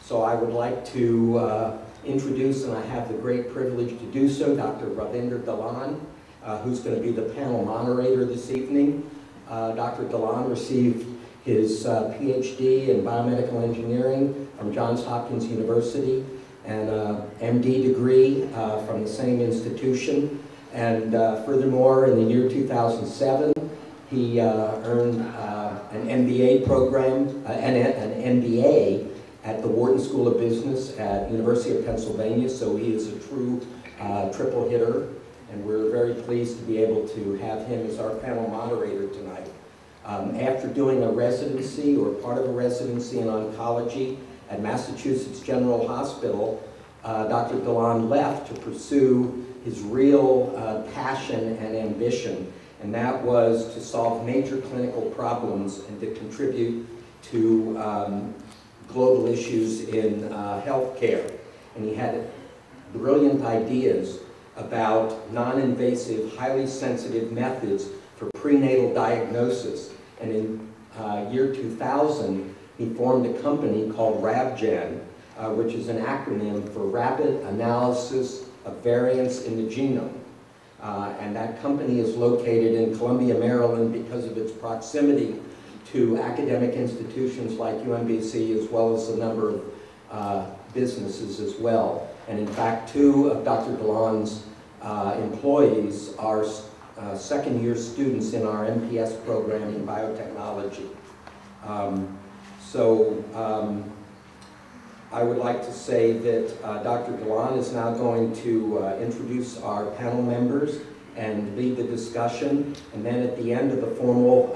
So I would like to introduce, and I have the great privilege to do so, Dr. Ravinder Dhalan, who's going to be the panel moderator this evening. Dr. Dhalan received his PhD in biomedical engineering from Johns Hopkins University and MD degree from the same institution. And furthermore, in the year 2007, he earned an MBA program, an MBA at the Wharton School of Business at University of Pennsylvania. So he is a true triple hitter, and we're very pleased to be able to have him as our panel moderator tonight. After doing a residency or part of a residency in oncology at Massachusetts General Hospital, Dr. Dhalan left to pursue his real passion and ambition, and that was to solve major clinical problems and to contribute to global issues in healthcare. And he had brilliant ideas about non-invasive, highly sensitive methods for prenatal diagnosis. And in year 2000, he formed a company called RabGen, which is an acronym for Rapid Analysis of Variants in the Genome. And that company is located in Columbia, Maryland, because of its proximity to academic institutions like UMBC, as well as a number of businesses as well. And in fact, two of Dr. Dhalan's employees are second-year students in our MPS program in biotechnology. I would like to say that Dr. Dhalan is now going to introduce our panel members and lead the discussion. And then at the end of the formal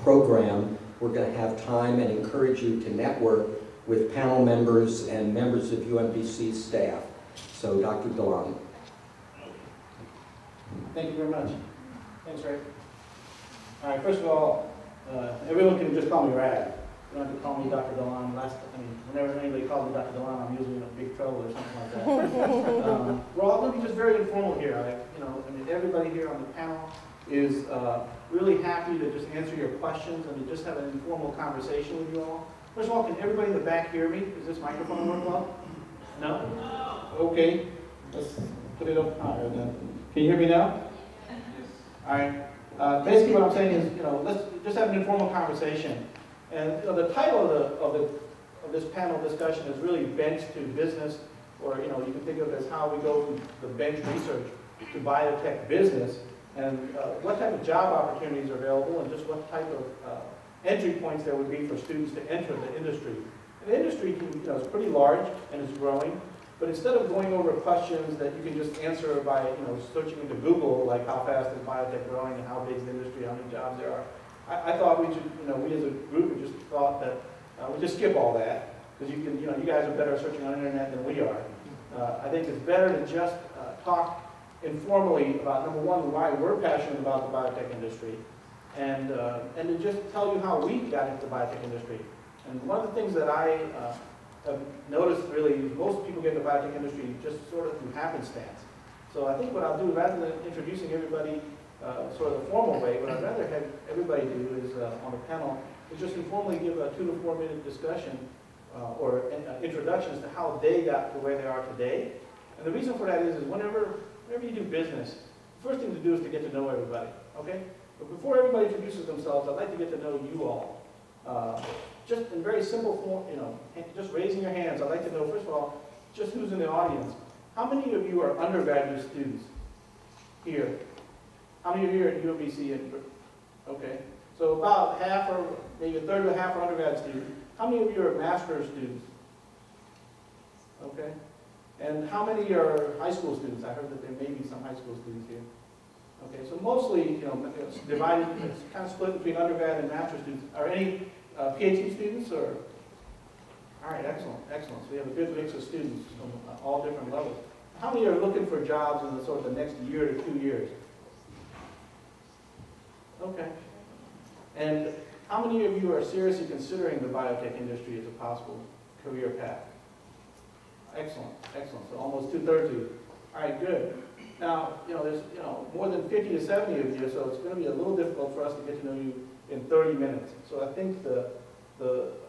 program, we're going to have time and encourage you to network with panel members and members of UMBC staff. So, Dr. Dhalan. Thank you very much. Thanks, Ray. All right, first of all, everyone can just call me Rad. You don't have to call me Dr. Dhalan. Whenever anybody calls me Dr. Dhalan, I'm usually in a big trouble or something like that. We're all going to be just very informal here. Everybody here on the panel is really happy to just answer your questions and to just have an informal conversation with you all. First of all, can everybody in the back hear me? Does this microphone work well? No? Okay. Let's put it up higher then. Can you hear me now? All right. Basically, what I'm saying is, let's just have an informal conversation. And the title of this panel discussion is really bench to business, or you can think of it as how we go from the bench research to biotech business, and what type of job opportunities are available, and just what type of entry points there would be for students to enter the industry. And the industry is pretty large and it's growing. But instead of going over questions that you can just answer by searching into Google, like how fast is biotech growing and how big is the industry, how many jobs there are, I thought we should, we as a group just thought that we just skip all that, because you guys are better at searching on the internet than we are. I think it's better to just talk informally about, number one, why we're passionate about the biotech industry, and to just tell you how we got into the biotech industry. And one of the things that I have noticed really is most people get into the biotech industry just sort of through happenstance. So I think what I'll do, rather than introducing everybody sort of the formal way, what I'd rather have everybody do is on the panel is just informally give a 2 to 4 minute discussion or introduction as to how they got to where they are today. And the reason for that is whenever you do business, the first thing to do is to get to know everybody, okay? But before everybody introduces themselves, I'd like to get to know you all. Just in very simple form, just raising your hands, I'd like to know, first of all, just who's in the audience. How many of you are undergraduate students here? How many of you are at UMBC? Okay. So about half, or maybe a third to half are undergrad students. How many of you are master's students? Okay. And how many are high school students? I heard that there may be some high school students here. Okay, so mostly, it's divided, it's kind of split between undergrad and master's students. Are any PhD students, or? All right, excellent, excellent. So we have a good mix of students from all different levels. How many are looking for jobs in the sort of the next year to 2 years? Okay. And how many of you are seriously considering the biotech industry as a possible career path? Excellent, excellent. So almost 2/3 of you. All right, good. Now, there's more than 50 to 70 of you, so it's going to be a little difficult for us to get to know you in 30 minutes. So I think the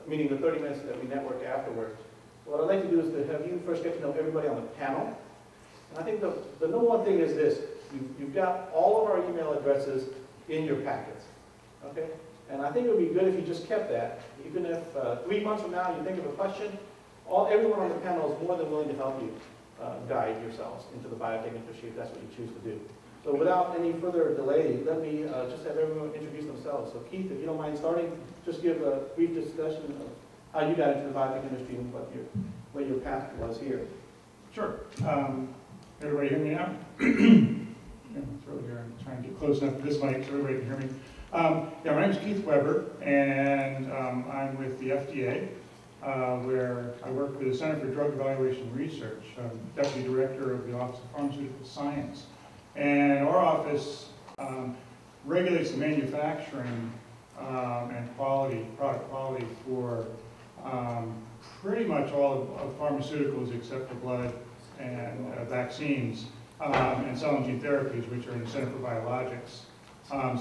meaning the 30 minutes that we network afterwards. What I'd like to do is to have you first get to know everybody on the panel. And I think the number one thing is this. You've got all of our email addresses in your packets, okay? And I think it would be good if you just kept that. Even if 3 months from now you think of a question, everyone on the panel is more than willing to help you guide yourselves into the biotech industry if that's what you choose to do. So without any further delay, let me just have everyone introduce themselves. So Keith, if you don't mind starting, just give a brief discussion of how you got into the biotech industry and what your path was here. Sure. Everybody hear me now? I'm throw here. I'm trying to get close enough to this mic so everybody can hear me. Yeah, my name is Keith Weber, and I'm with the FDA, where I work with the Center for Drug Evaluation and Research. I'm Deputy Director of the Office of Pharmaceutical Science. And our office regulates the manufacturing and product quality for pretty much all of pharmaceuticals except for blood and vaccines and cell and gene therapies, which are in the Center for Biologics.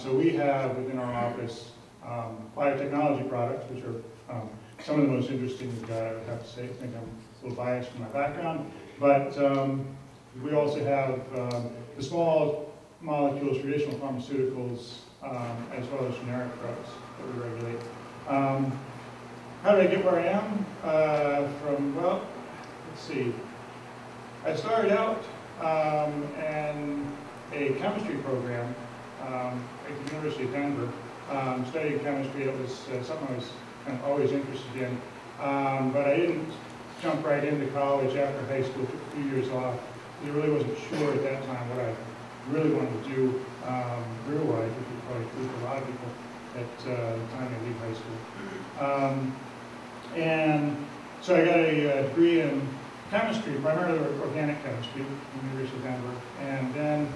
So we have within our office biotechnology products, which are some of the most interesting we've got, I would have to say. I think I'm a little biased from my background. But we also have the small molecules, traditional pharmaceuticals, as well as generic drugs that we regulate. How did I get where I am? Well, let's see. I started out in a chemistry program at the University of Denver, studying chemistry. It was something I was kind of always interested in. But I didn't jump right into college after high school. Took a few years off. I really wasn't sure at that time what I really wanted to do career-wise, which is probably true for a lot of people at the time they leave high school. And so I got a degree in chemistry, primarily organic chemistry from the University of Denver, and then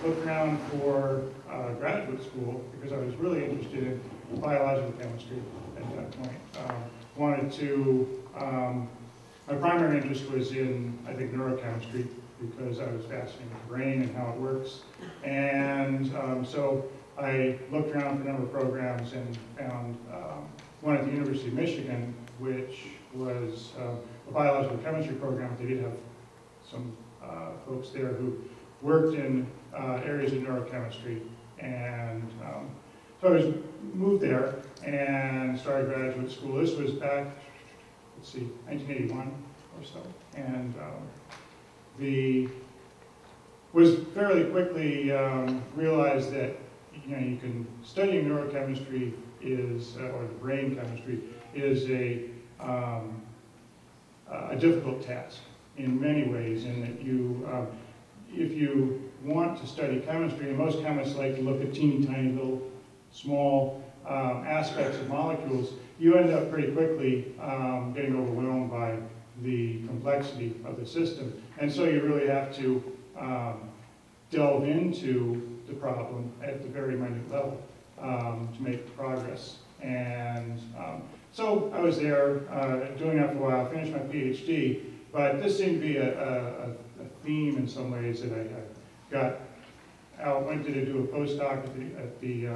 looked around for graduate school because I was really interested in biological chemistry at that point. My primary interest was in, I think, neurochemistry because I was fascinated with the brain and how it works. And so I looked around for a number of programs and found one at the University of Michigan, which was a biological chemistry program. They did have some folks there who worked in areas of neurochemistry. And so I moved there and started graduate school. This was back, let's see, 1981 or so. And was fairly quickly realized that you can studying neurochemistry or the brain chemistry is a difficult task in many ways, in that if you want to study chemistry, and most chemists like to look at teeny tiny little small aspects of molecules, you end up pretty quickly getting overwhelmed by the complexity of the system. And so you really have to delve into the problem at the very minute level to make progress. And so I was there doing that for a while, finished my PhD, but this seemed to be a theme in some ways that I got out, went to do a postdoc at the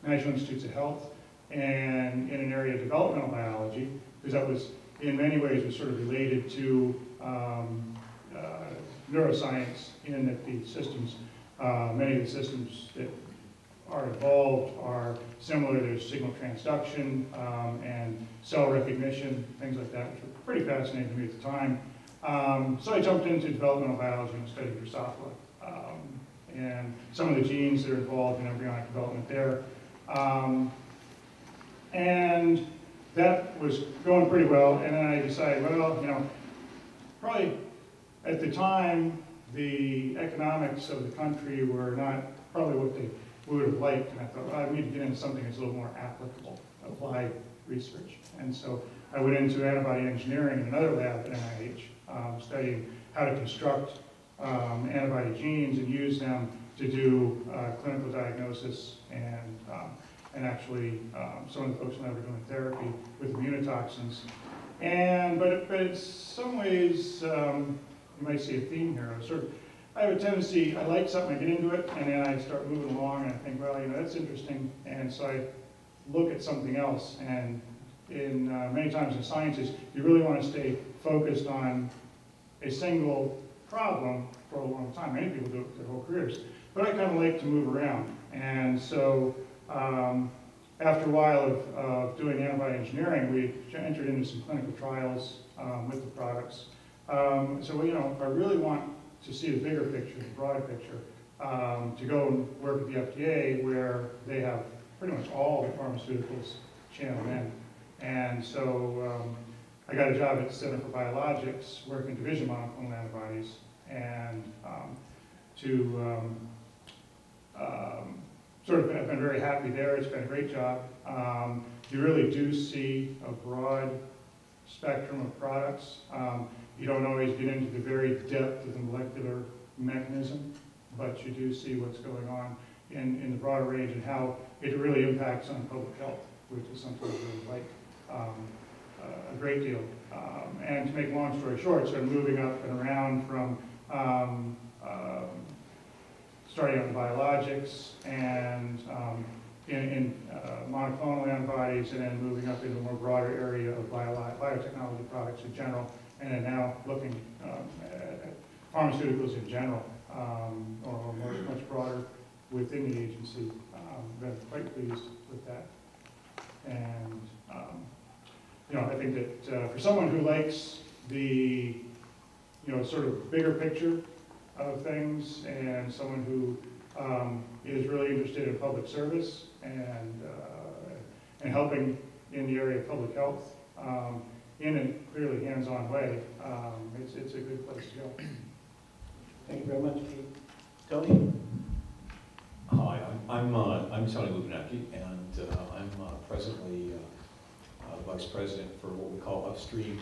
National Institutes of Health, and in an area of developmental biology, because that was, in many ways, was sort of related to neuroscience in that the systems, many of the systems that are involved are similar. There's signal transduction and cell recognition, things like that, which were pretty fascinating to me at the time. So I jumped into developmental biology and studied Drosophila and some of the genes that are involved in embryonic development there. And that was going pretty well, and then I decided, well, probably at the time, the economics of the country were not probably what they would have liked, and I thought, well, I need to get into something that's a little more applicable, applied research. And so I went into antibody engineering in another lab at NIH, studying how to construct antibody genes and use them to do clinical diagnosis and actually some of the folks when I were doing therapy with immunotoxins. But in some ways, you might see a theme here. I have a tendency, I like something, I get into it, and then I start moving along, and I think, well, that's interesting. And so I look at something else. And in many times in sciences, you really want to stay focused on a single problem for a long time. Many people do it their whole careers. But I kind of like to move around. And so after a while of doing antibody engineering, we entered into some clinical trials with the products. So, you know, if I really want to see the bigger picture, the broader picture, to go and work at the FDA where they have pretty much all the pharmaceuticals channeled in. And so I got a job at the Center for Biologics, working division monoclonal antibodies, and sort of I've been very happy there. It's been a great job. You really do see a broad spectrum of products. You don't always get into the very depth of the molecular mechanism, but you do see what's going on in the broader range and how it really impacts on public health, which is something I really like a great deal. And to make a long story short, sort of moving up and around from starting out in biologics and in monoclonal antibodies, and then moving up into a more broader area of biotechnology products in general, and then now looking at pharmaceuticals in general, or much broader within the agency. Been quite pleased with that. And you know, I think that for someone who likes the, you know, sort of bigger picture of things, and someone who is really interested in public service and helping in the area of public health in a clearly hands-on way, it's a good place to go. Thank you very much, Pete. Tony? Hi, I'm Tony Lubinecki, and I'm presently Vice President for what we call upstream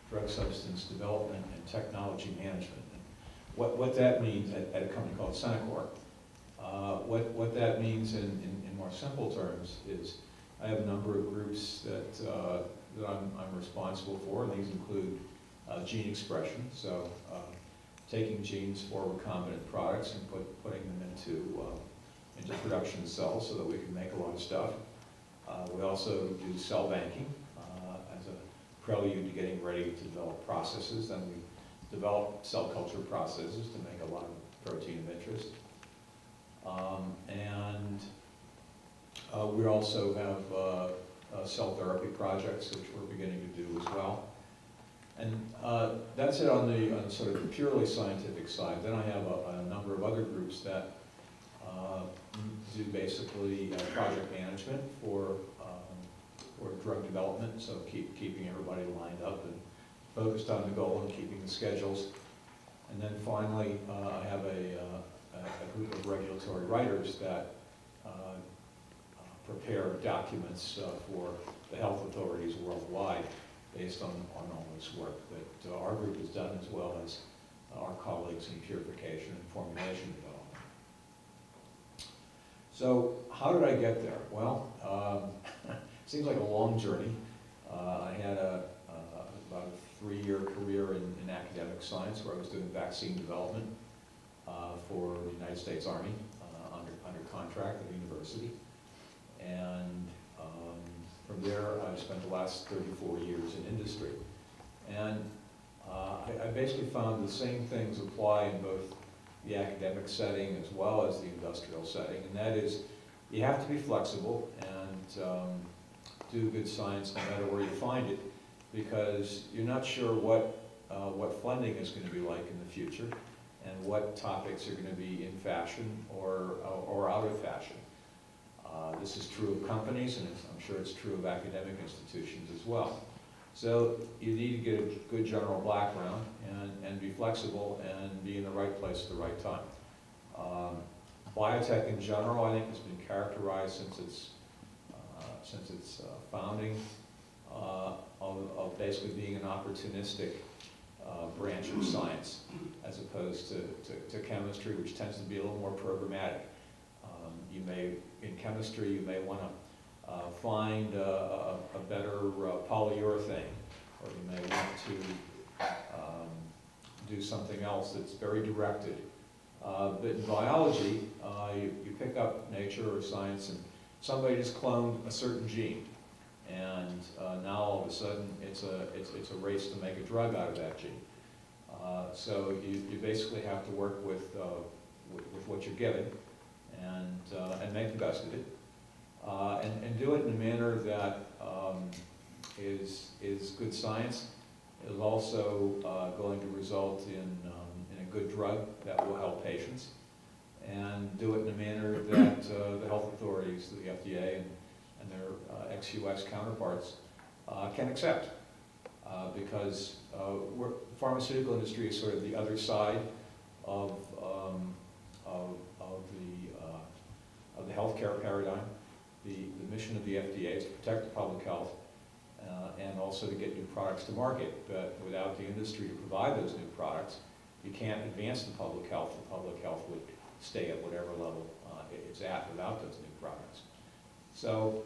drug substance development and technology management. And what that means at a company called Centocor, what that means in more simple terms is I have a number of groups that I'm responsible for, and these include gene expression, so taking genes for recombinant products and putting them into production cells so that we can make a lot of stuff. We also do cell banking as a prelude to getting ready to develop processes. Then we develop cell culture processes to make a lot of protein of interest. We also have cell therapy projects, which we're beginning to do as well. And that's it on the sort of the purely scientific side. Then I have a number of other groups that do basically project management for drug development, so keeping everybody lined up and focused on the goal and keeping the schedules. And then finally, I have a group of regulatory writers that prepare documents for the health authorities worldwide based on all this work that our group has done, as well as our colleagues in purification and formulation development. So how did I get there? Well, it seems like a long journey. I had about a 3-year career in academic science, where I was doing vaccine development for the United States Army under contract at the university. And from there, I've spent the last 34 years in industry. And I basically found the same things apply in both the academic setting as well as the industrial setting, and that is you have to be flexible and do good science no matter where you find it, because you're not sure what funding is going to be like in the future and what topics are going to be in fashion or out of fashion. This is true of companies, and I'm sure it's true of academic institutions as well. So you need to get a good general background and be flexible and be in the right place at the right time. Biotech in general, I think, has been characterized since its founding of basically being an opportunistic branch of science, as opposed to chemistry, which tends to be a little more programmatic. In chemistry, you may want to find a better polyurethane, or you may want to do something else that's very directed. But in biology, you pick up nature or science, and somebody just cloned a certain gene, and now all of a sudden it's a race to make a drug out of that gene. So you basically have to work with what you're given and make the best of it, and do it in a manner that is good science, is also going to result in a good drug that will help patients, and do it in a manner that the health authorities, the FDA and their ex-US counterparts can accept. Because the pharmaceutical industry is sort of the other side of the healthcare paradigm. The mission of the FDA is to protect the public health and also to get new products to market. But without the industry to provide those new products, you can't advance the public health. The public health would stay at whatever level it's at without those new products. So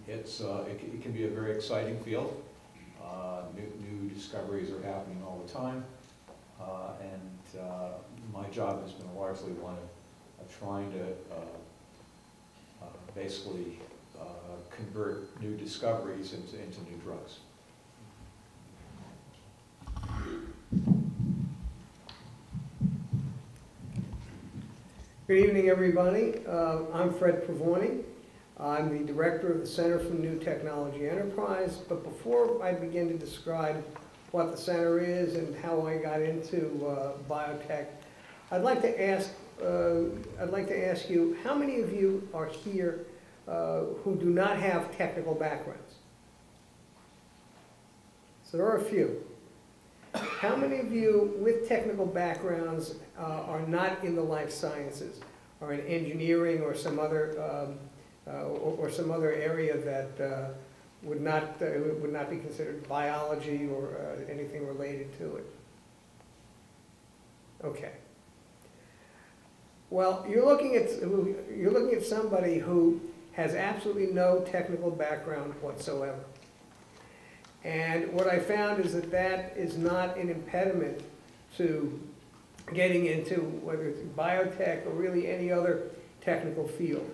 it can be a very exciting field. New discoveries are happening all the time, and my job has been largely one of trying to basically convert new discoveries into new drugs. Good evening, everybody. I'm Fred Pavoni. I'm the director of the Center for New Technology Enterprise. But before I begin to describe what the center is and how I got into biotech, I'd like to ask you, how many of you are here who do not have technical backgrounds? So there are a few. How many of you with technical backgrounds are not in the life sciences, or in engineering, or some other area that would not be considered biology or anything related to it? Okay. Well, you're looking at somebody who has absolutely no technical background whatsoever. And what I found is that that is not an impediment to getting into whether it's biotech or really any other technical field.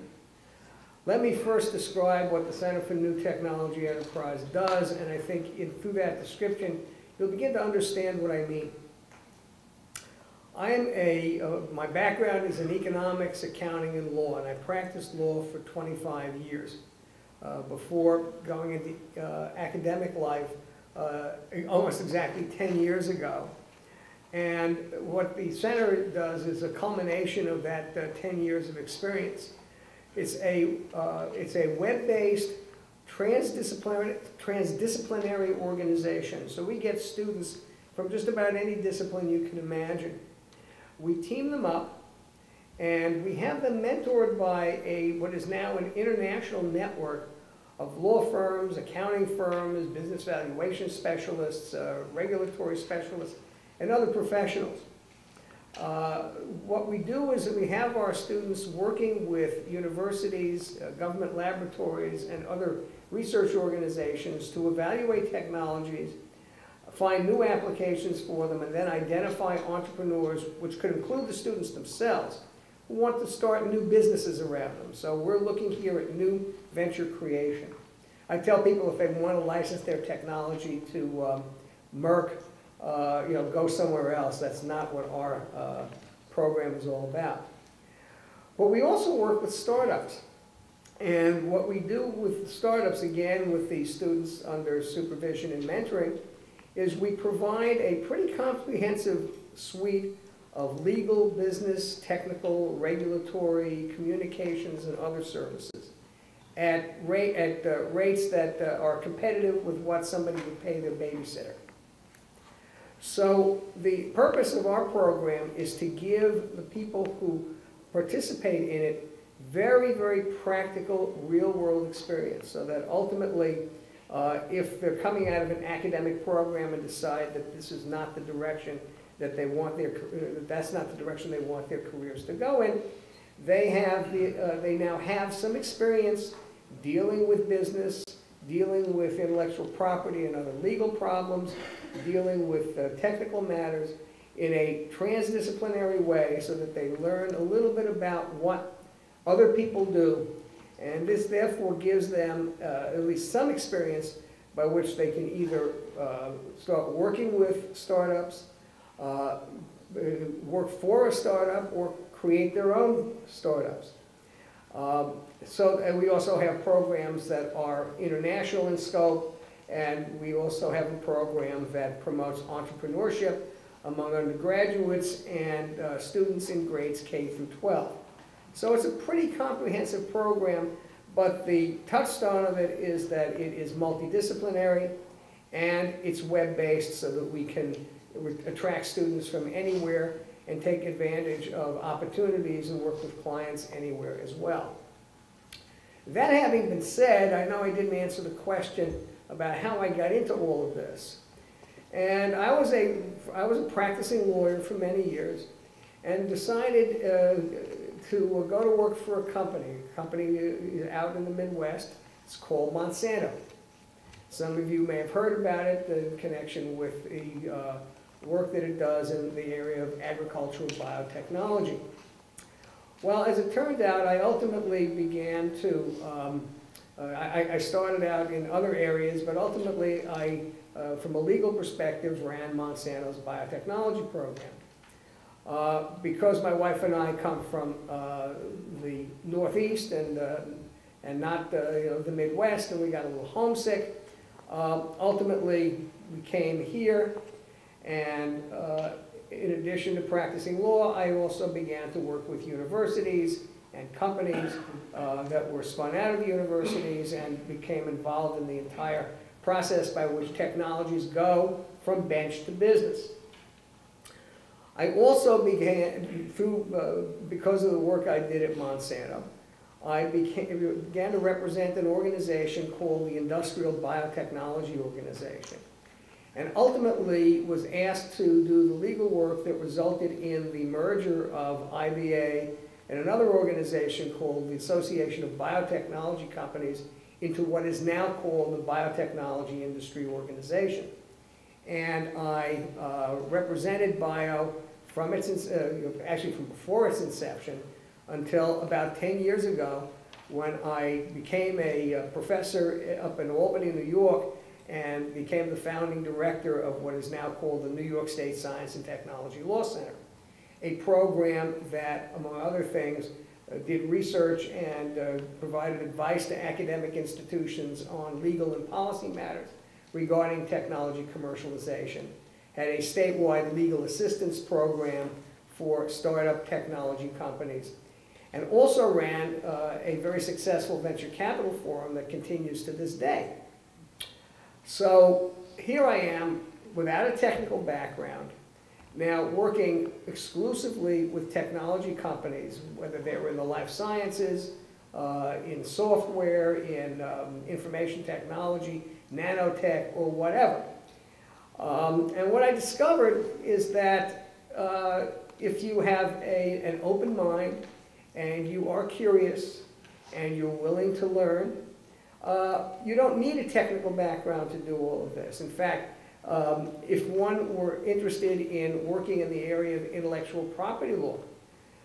Let me first describe what the Center for New Technology Enterprise does, and I think through that description, you'll begin to understand what I mean. My background is in economics, accounting, and law, and I practiced law for 25 years. Before going into academic life almost exactly 10 years ago. And what the center does is a culmination of that 10 years of experience. It's a web-based transdisciplinary organization. So we get students from just about any discipline you can imagine. We team them up, and we have them mentored by what is now an international network of law firms, accounting firms, business valuation specialists, regulatory specialists, and other professionals. What we do is that we have our students working with universities, government laboratories, and other research organizations to evaluate technologies, find new applications for them, and then identify entrepreneurs, which could include the students themselves, who want to start new businesses around them. So we're looking here at new venture creation. I tell people if they want to license their technology to Merck, go somewhere else. That's not what our program is all about. But we also work with startups. And what we do with startups, again, with the students under supervision and mentoring, is we provide a pretty comprehensive suite of legal, business, technical, regulatory, communications, and other services at rates that are competitive with what somebody would pay their babysitter. So the purpose of our program is to give the people who participate in it very, very practical, real-world experience, so that ultimately, if they're coming out of an academic program and decide that this is not the direction that they want that's not the direction they want their careers to go in, they now have some experience dealing with business, dealing with intellectual property and other legal problems, dealing with technical matters in a transdisciplinary way, so that they learn a little bit about what Other people do, and this therefore gives them at least some experience by which they can either start working with startups, work for a startup, or create their own startups. And we also have programs that are international in scope, and we also have a program that promotes entrepreneurship among undergraduates and students in grades K through 12. So it's a pretty comprehensive program, but the touchstone of it is that it is multidisciplinary and it's web-based so that we can attract students from anywhere and take advantage of opportunities and work with clients anywhere as well. That having been said, I know I didn't answer the question about how I got into all of this. And I was a practicing lawyer for many years and decided to go to work for a company out in the Midwest. It's called Monsanto. Some of you may have heard about it in connection with the work that it does in the area of agricultural biotechnology. Well, as it turned out, I ultimately began to, I started out in other areas, but ultimately I, from a legal perspective, ran Monsanto's biotechnology program. Because my wife and I come from the Northeast and not the Midwest, and we got a little homesick, ultimately we came here, and in addition to practicing law, I also began to work with universities and companies that were spun out of universities and became involved in the entire process by which technologies go from bench to business. I also began, because of the work I did at Monsanto, I began to represent an organization called the Industrial Biotechnology Organization, and ultimately was asked to do the legal work that resulted in the merger of IBA and another organization called the Association of Biotechnology Companies into what is now called the Biotechnology Industry Organization. And I represented Bio from its, actually from before its inception until about 10 years ago when I became a professor up in Albany, New York, and became the founding director of what is now called the New York State Science and Technology Law Center, a program that, among other things, did research and provided advice to academic institutions on legal and policy matters regarding technology commercialization, had a statewide legal assistance program for startup technology companies, and also ran a very successful venture capital forum that continues to this day. So here I am, without a technical background, now working exclusively with technology companies, whether they were in the life sciences, in software, in information technology, nanotech, or whatever. And what I discovered is that if you have an open mind and you are curious and you're willing to learn, you don't need a technical background to do all of this. In fact, if one were interested in working in the area of intellectual property law,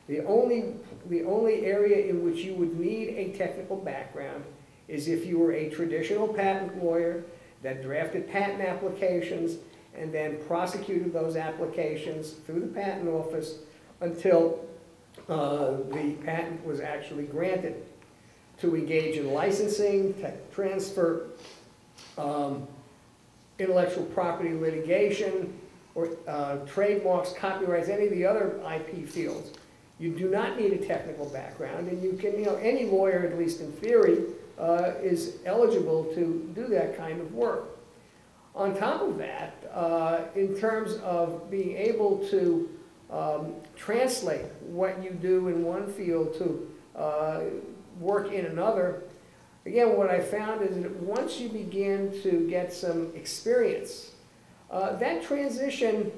the only area in which you would need a technical background is if you were a traditional patent lawyer that drafted patent applications and then prosecuted those applications through the patent office until the patent was actually granted. To engage in licensing, tech transfer, intellectual property litigation, or trademarks, copyrights, any of the other IP fields. You do not need a technical background, and you can, any lawyer, at least in theory, is eligible to do that kind of work. On top of that, in terms of being able to translate what you do in one field to work in another, again, what I found is that once you begin to get some experience, that transition,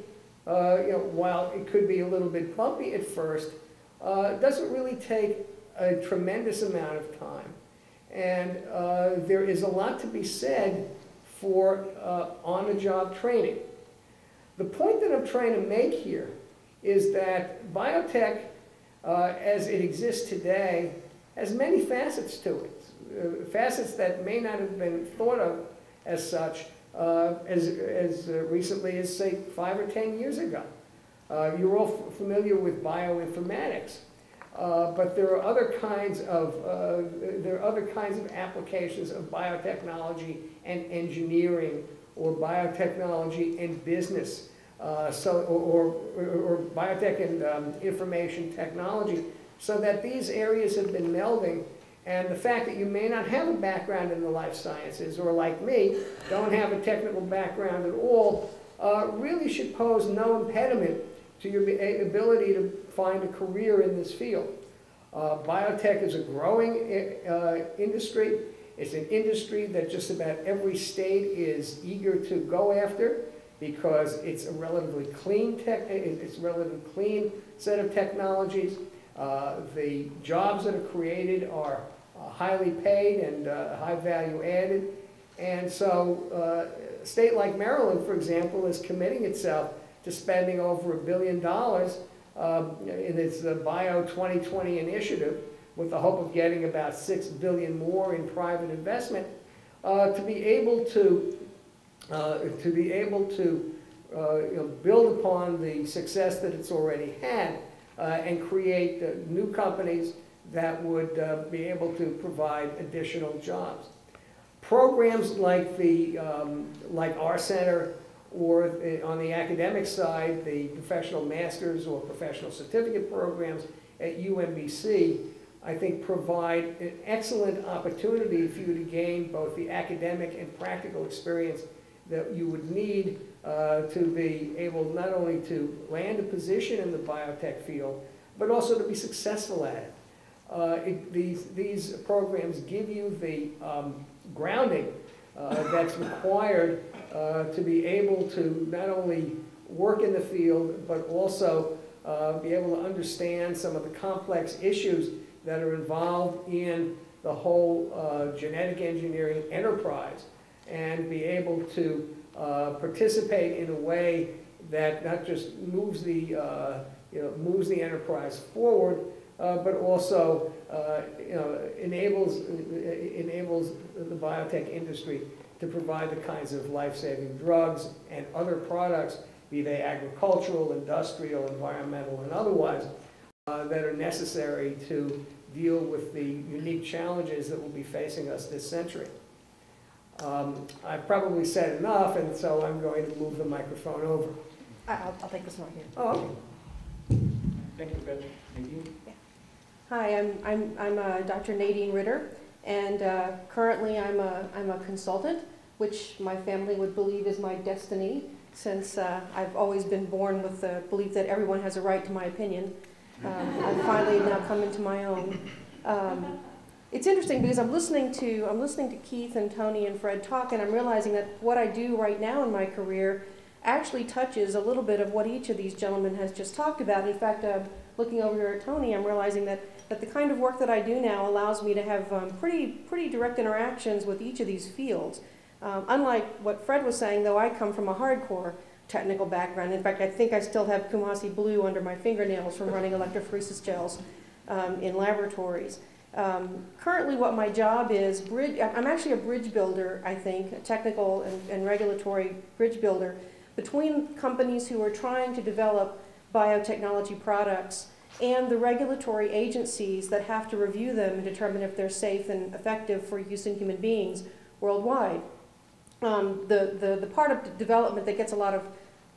while it could be a little bit bumpy at first, doesn't really take a tremendous amount of time. And there is a lot to be said for on-the-job training. The point that I'm trying to make here is that biotech, as it exists today, has many facets to it, facets that may not have been thought of as such as recently as, say, 5 or 10 years ago. You're all familiar with bioinformatics, but there are other kinds of applications of biotechnology and engineering, or biotechnology and business, or biotech and information technology, so that these areas have been melding. And the fact that you may not have a background in the life sciences, or like me, don't have a technical background at all, really should pose no impediment to your ability to find a career in this field. Biotech is a growing industry. It's an industry that just about every state is eager to go after, because it's a relatively clean set of technologies. The jobs that are created are highly paid and high value added. And so a state like Maryland, for example, is committing itself to spending over $1 billion in its Bio 2020 initiative, with the hope of getting about $6 billion more in private investment, to be able to build upon the success that it's already had, and create new companies that would be able to provide additional jobs. Programs like like our center, or on the academic side, the professional master's or professional certificate programs at UMBC, I think provide an excellent opportunity for you to gain both the academic and practical experience that you would need to be able not only to land a position in the biotech field, but also to be successful at it. These programs give you the grounding that's required to be able to not only work in the field, but also be able to understand some of the complex issues that are involved in the whole genetic engineering enterprise, and be able to participate in a way that not just moves the enterprise forward, but also enables the biotech industry to provide the kinds of life-saving drugs and other products, be they agricultural, industrial, environmental, and otherwise, that are necessary to deal with the unique challenges that will be facing us this century. I've probably said enough, and so I'm going to move the microphone over. I'll take this one here. Oh, okay. Thank you, Fred. Nadine? Yeah. Hi, I'm Dr. Nadine Ritter, and currently I'm a consultant, which my family would believe is my destiny, since I've always been born with the belief that everyone has a right to my opinion. I've finally now come into my own. It's interesting because I'm listening to Keith and Tony and Fred talk, and I'm realizing that what I do right now in my career actually touches a little bit of what each of these gentlemen has just talked about. In fact, looking over here at Tony, I'm realizing that the kind of work that I do now allows me to have pretty direct interactions with each of these fields. Unlike what Fred was saying, though, I come from a hardcore technical background. In fact, I think I still have Kumasi blue under my fingernails from running electrophoresis gels in laboratories. Currently what my job is, I'm actually a bridge builder, I think, a technical and regulatory bridge builder between companies who are trying to develop biotechnology products and the regulatory agencies that have to review them and determine if they're safe and effective for use in human beings worldwide. The part of development that gets a lot of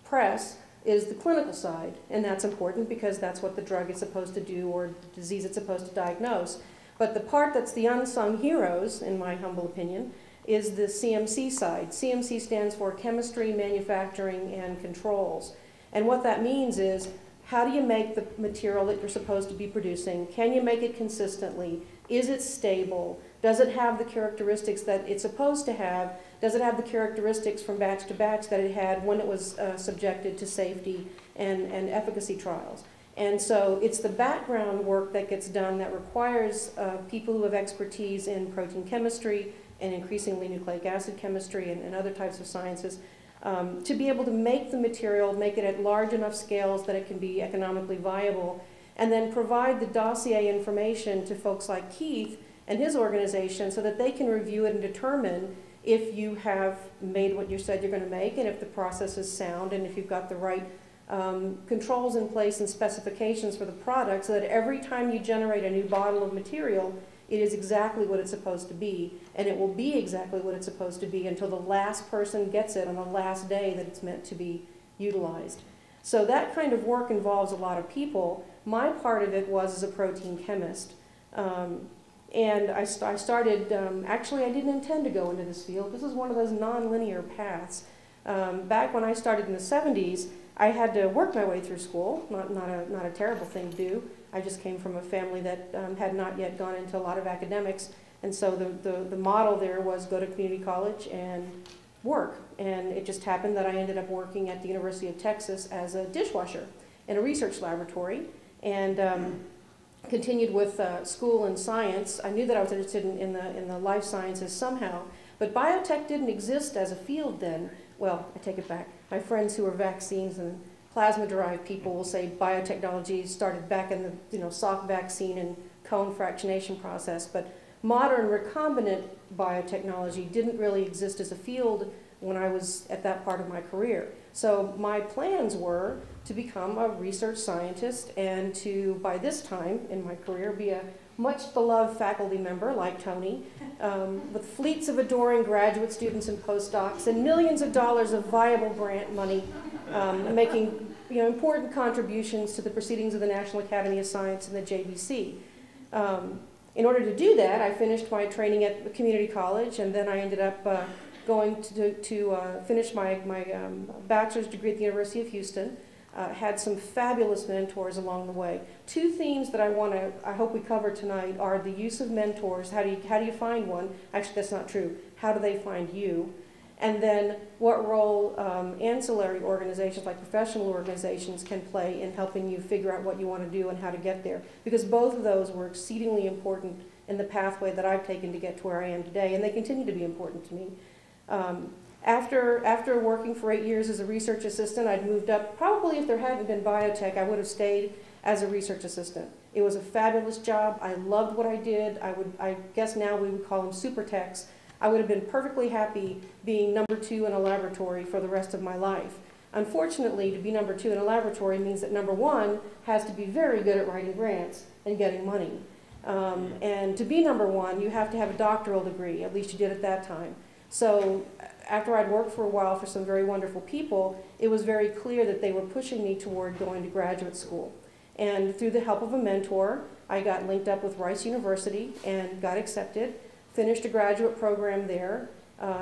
press is the clinical side, and that's important because that's what the drug is supposed to do or disease it's supposed to diagnose. But the part that's the unsung heroes, in my humble opinion, is the CMC side. CMC stands for Chemistry, Manufacturing, and Controls. And what that means is, how do you make the material that you're supposed to be producing? Can you make it consistently? Is it stable? Does it have the characteristics that it's supposed to have? Does it have the characteristics from batch to batch that it had when it was subjected to safety and efficacy trials? And so it's the background work that gets done that requires people who have expertise in protein chemistry and increasingly nucleic acid chemistry and other types of sciences to be able to make the material, make it at large enough scales that it can be economically viable, and then provide the dossier information to folks like Keith and his organization so that they can review it and determine if you have made what you said you're going to make, and if the process is sound, and if you've got the right controls in place and specifications for the product, so that every time you generate a new bottle of material, it is exactly what it's supposed to be, and it will be exactly what it's supposed to be until the last person gets it on the last day that it's meant to be utilized. So that kind of work involves a lot of people. My part of it was as a protein chemist. And I started, actually I didn't intend to go into this field. This is one of those non-linear paths. Back when I started in the 70s, I had to work my way through school, not a terrible thing to do. I just came from a family that had not yet gone into a lot of academics, and so the model there was go to community college and work. And it just happened that I ended up working at the University of Texas as a dishwasher in a research laboratory, and continued with school and science. I knew that I was interested in the life sciences somehow, but biotech didn't exist as a field then. Well, I take it back. My friends who are vaccines and plasma-derived people will say biotechnology started back in the Salk vaccine and cone fractionation process, but modern recombinant biotechnology didn't really exist as a field when I was at that part of my career. So my plans were to become a research scientist and to, by this time in my career, be a much beloved faculty member like Tony, with fleets of adoring graduate students and postdocs and millions of dollars of viable grant money, making important contributions to the proceedings of the National Academy of Science and the JVC. In order to do that, I finished my training at the community college, and then I ended up going to finish my bachelor's degree at the University of Houston. Had some fabulous mentors along the way. Two themes that I hope we cover tonight are the use of mentors. How do you find one? Actually, that's not true. How do they find you? And then what role ancillary organizations like professional organizations can play in helping you figure out what you want to do and how to get there. Because both of those were exceedingly important in the pathway that I've taken to get to where I am today, and they continue to be important to me. After working for 8 years as a research assistant, I'd moved up. Probably if there hadn't been biotech, I would have stayed as a research assistant. It was a fabulous job. I loved what I did. I guess now we would call them super techs. I would have been perfectly happy being number 2 in a laboratory for the rest of my life. Unfortunately, to be number 2 in a laboratory means that number 1 has to be very good at writing grants and getting money. And to be number 1, you have to have a doctoral degree, at least you did at that time. So after I'd worked for a while for some very wonderful people, it was very clear that they were pushing me toward going to graduate school. And through the help of a mentor, I got linked up with Rice University and got accepted, finished a graduate program there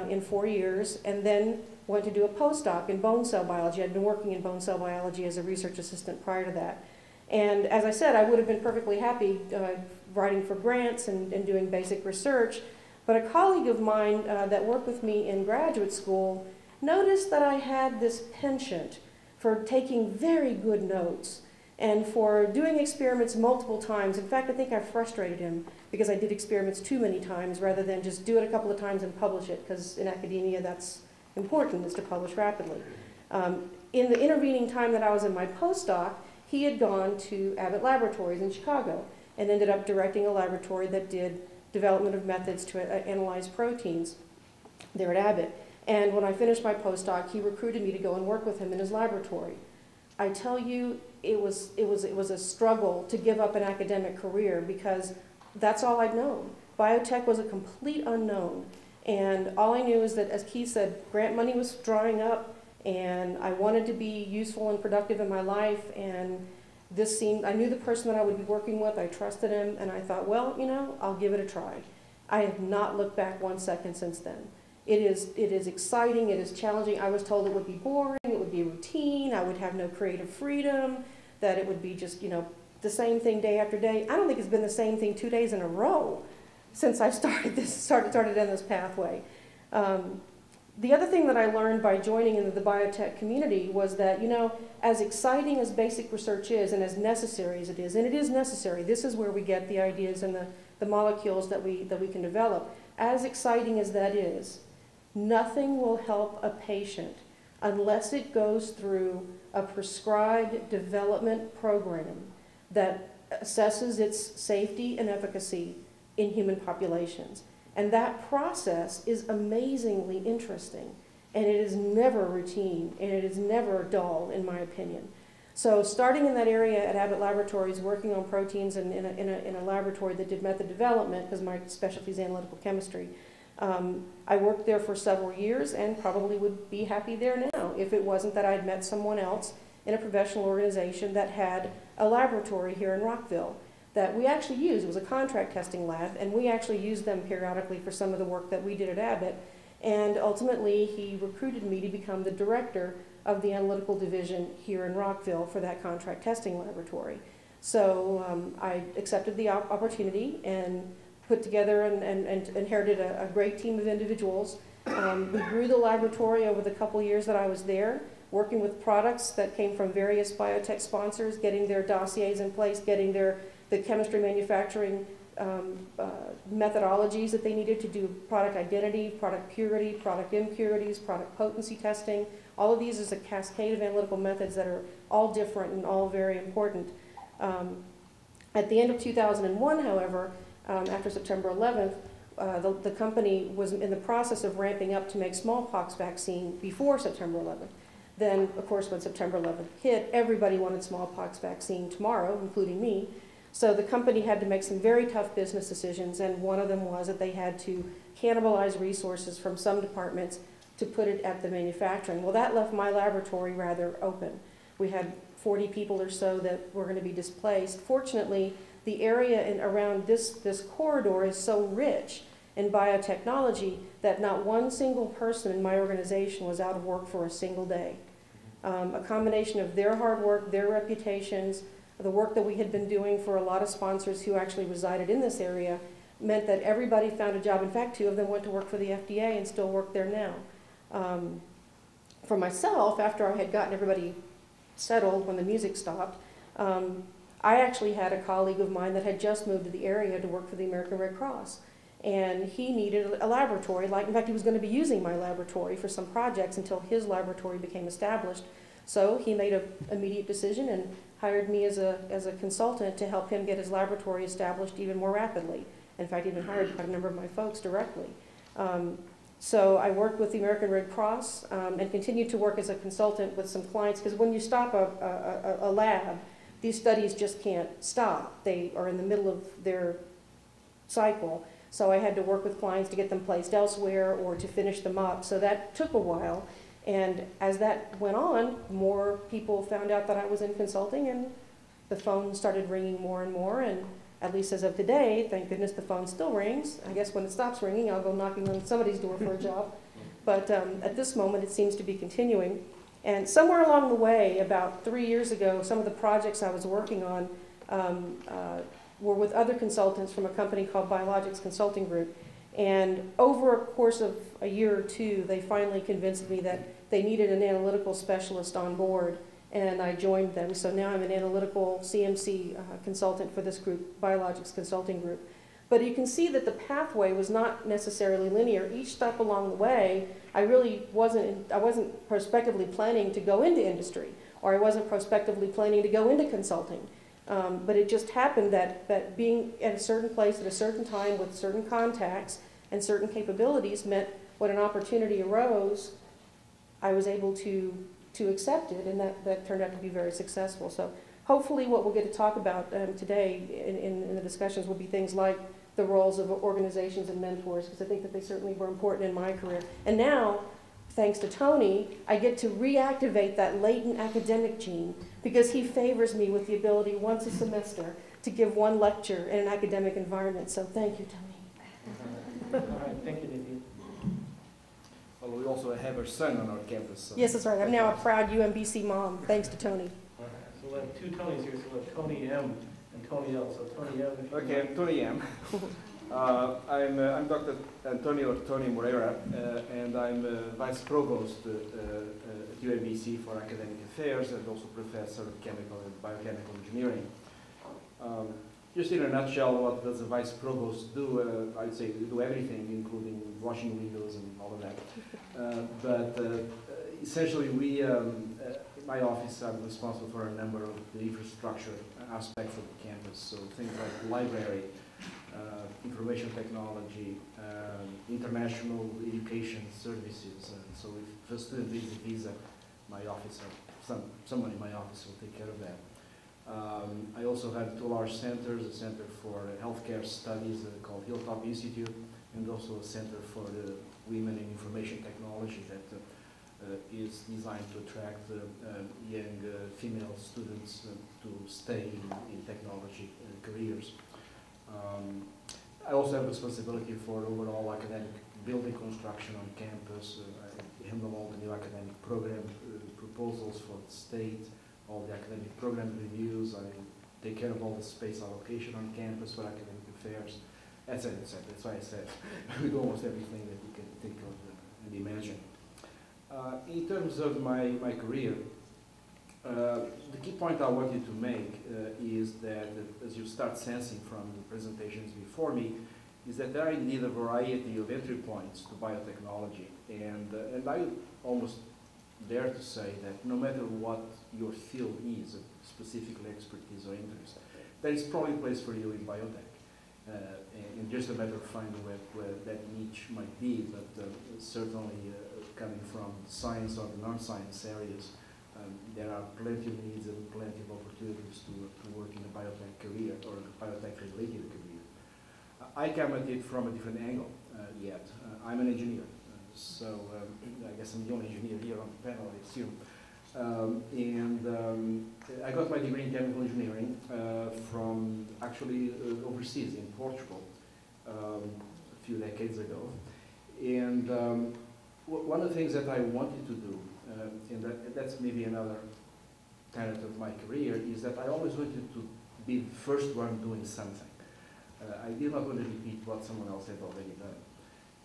in 4 years, and then went to do a postdoc in bone cell biology. I'd been working in bone cell biology as a research assistant prior to that. And as I said, I would have been perfectly happy writing for grants and doing basic research. But a colleague of mine that worked with me in graduate school noticed that I had this penchant for taking very good notes and for doing experiments multiple times. In fact, I think I frustrated him because I did experiments too many times rather than just do it a couple of times and publish it, because in academia that's important, is to publish rapidly. In the intervening time that I was in my postdoc, he had gone to Abbott Laboratories in Chicago and ended up directing a laboratory that did development of methods to analyze proteins there at Abbott. And when I finished my postdoc, he recruited me to go and work with him in his laboratory. I tell you, it was a struggle to give up an academic career because that's all I'd known. Biotech was a complete unknown. And all I knew is that, as Keith said, grant money was drying up, and I wanted to be useful and productive in my life, and this seemed, I knew the person that I would be working with, I trusted him, and I thought, well, I'll give it a try. I have not looked back 1 second since then. It is exciting, it is challenging. I was told it would be boring, it would be routine, I would have no creative freedom, that it would be just, the same thing day after day. I don't think it's been the same thing 2 days in a row since I started down this pathway. The other thing that I learned by joining into the biotech community was that, as exciting as basic research is and as necessary as it is, and it is necessary, this is where we get the ideas and the molecules that we can develop. As exciting as that is, nothing will help a patient unless it goes through a prescribed development program that assesses its safety and efficacy in human populations. And that process is amazingly interesting, and it is never routine, and it is never dull, in my opinion. So starting in that area at Abbott Laboratories, working on proteins in a laboratory that did method development, because my specialty is analytical chemistry, I worked there for several years and probably would be happy there now if it wasn't that I'd met someone else in a professional organization that had a laboratory here in Rockville that we actually used. It was a contract testing lab, and we actually used them periodically for some of the work that we did at Abbott. And ultimately, he recruited me to become the director of the analytical division here in Rockville for that contract testing laboratory. So I accepted the opportunity and put together and inherited a great team of individuals. We grew the laboratory over the couple years that I was there, working with products that came from various biotech sponsors, getting their dossiers in place, getting the chemistry manufacturing methodologies that they needed to do product identity, product purity, product impurities, product potency testing. All of these is a cascade of analytical methods that are all different and all very important. At the end of 2001, however, after September 11th, the company was in the process of ramping up to make smallpox vaccine before September 11th. Then, of course, when September 11th hit, everybody wanted smallpox vaccine tomorrow, including me. So the company had to make some very tough business decisions, and one of them was that they had to cannibalize resources from some departments to put it at the manufacturing. Well, that left my laboratory rather open. We had 40 people or so that were going to be displaced. Fortunately, the area around this corridor is so rich in biotechnology that not one single person in my organization was out of work for a single day. A combination of their hard work, their reputations, the work that we had been doing for a lot of sponsors who actually resided in this area meant that everybody found a job. In fact, 2 of them went to work for the FDA and still work there now. For myself, after I had gotten everybody settled when the music stopped, I actually had a colleague of mine that had just moved to the area to work for the American Red Cross. And he needed a laboratory. In fact, he was going to be using my laboratory for some projects until his laboratory became established. So he made an immediate decision and hired me as a consultant to help him get his laboratory established even more rapidly. In fact, he even hired quite a number of my folks directly. So I worked with the American Red Cross and continued to work as a consultant with some clients, because when you stop a lab, these studies just can't stop. They are in the middle of their cycle. So I had to work with clients to get them placed elsewhere or to finish them up. So that took a while. And as that went on, more people found out that I was in consulting, and the phone started ringing more and more. And at least as of today, thank goodness the phone still rings. I guess when it stops ringing, I'll go knocking on somebody's door for a job. But at this moment, it seems to be continuing. And somewhere along the way, about 3 years ago, some of the projects I was working on were with other consultants from a company called Biologics Consulting Group. And over a course of a year or 2, they finally convinced me that they needed an analytical specialist on board, and I joined them. So now I'm an analytical CMC consultant for this group, Biologics Consulting Group. But you can see that the pathway was not necessarily linear. Each step along the way, I wasn't prospectively planning to go into industry, or I wasn't prospectively planning to go into consulting. But it just happened that being at a certain place at a certain time with certain contacts and certain capabilities meant when an opportunity arose, I was able to accept it, and that turned out to be very successful. So hopefully what we'll get to talk about today in the discussions will be things like the roles of organizations and mentors, because I think that they certainly were important in my career. And now, thanks to Tony, I get to reactivate that latent academic gene, because he favors me with the ability once a semester to give one lecture in an academic environment. So thank you, Tony. All right, thank you, Nadine. Well, we also have our son on our campus. So. Yes, that's right. I'm now a proud UMBC mom, thanks to Tony. All right, so we'll have 2 Tonys here, so we'll have Tony M and Tony L. So Tony M. Okay, I'm Tony M. I'm Dr. Antonio Moreira, and I'm Vice Provost at UMBC for Academic Affairs, and also Professor of Chemical and Biochemical Engineering. Just in a nutshell, what does a Vice Provost do? I'd say we do everything, including washing windows and all of that. But essentially, my office, I'm responsible for a number of the infrastructure aspects of the campus, so things like library, information technology, international education services. And so if a student needs a visa, my office or someone in my office will take care of that. I also have two large centers, a center for healthcare studies called Hilltop Institute, and also a center for women in information technology that is designed to attract young female students to stay in technology careers. I also have responsibility for overall academic building construction on campus. I handle all the new academic program proposals for the state, all the academic program reviews. I take care of all the space allocation on campus for academic affairs, etc., etc. That's why I said we do almost everything that you can think of and imagine. In terms of my career, the key point I wanted to make is that, as you start sensing from the presentations before me, is that there are indeed a variety of entry points to biotechnology. And I almost dare to say that no matter what your field is, specifically expertise or interest, there is probably a place for you in biotech. And just a matter of finding where that niche might be, but certainly coming from science or the non-science areas, there are plenty of needs and plenty of opportunities to work in a biotech career or a biotech-related career. I come at it from a different angle yet. I'm an engineer, so I guess I'm the only engineer here on the panel, I assume. I got my degree in chemical engineering from actually overseas in Portugal a few decades ago. And one of the things that I wanted to do, and that's maybe another tenet of my career, is that I always wanted to be the first one doing something. I did not want to repeat what someone else had already done.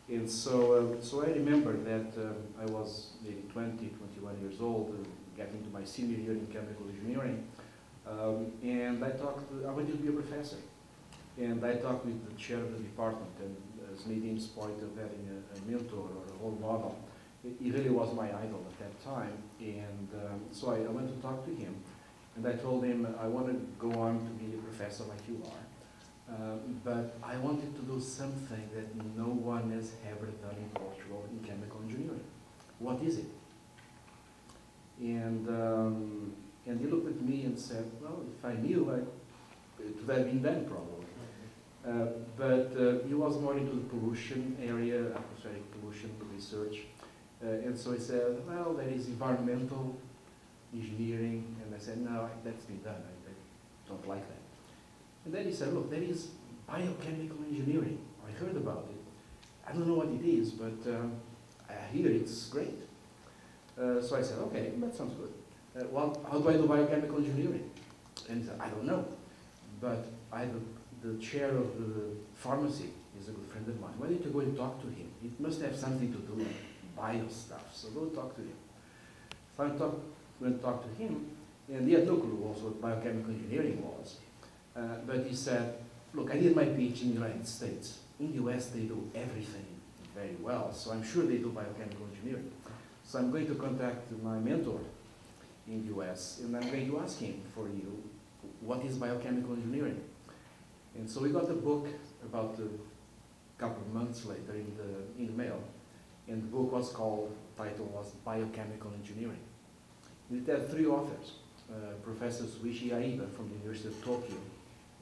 And so I remember that I was maybe 20, 21 years old, getting to my senior year in chemical engineering, and I wanted to be a professor. And I talked with the chair of the department, and as Nadine's point of having a mentor or a role model, he really was my idol at that time. And so I went to talk to him, and I told him I want to go on to be a professor like you are. But I wanted to do something that no one has ever done in Portugal in chemical engineering. What is it? And he looked at me and said, well, if I knew, it would have been done probably. But he was more into the pollution area, atmospheric pollution research. And so he said, well, there is environmental engineering. And I said, no, that's been done. I don't like that. And then he said, look, there is biochemical engineering. I heard about it. I don't know what it is, but I hear it's great. So I said, okay, that sounds good. Well, how do I do biochemical engineering? And he said, I don't know. But the chair of the pharmacy is a good friend of mine. Why don't you go and talk to him? It must have something to do with bio stuff. So go talk to him. So I went to talk to him, and he had no clue also what biochemical engineering was. But he said, look, I did my PhD in the United States. In the US, they do everything very well, so I'm sure they do biochemical engineering. So I'm going to contact my mentor in the US, and I'm going to ask him for you, what is biochemical engineering? And so we got the book about a couple of months later in the mail, and the book was called, the title was Biochemical Engineering. It had three authors, Professor Suichi Aiba from the University of Tokyo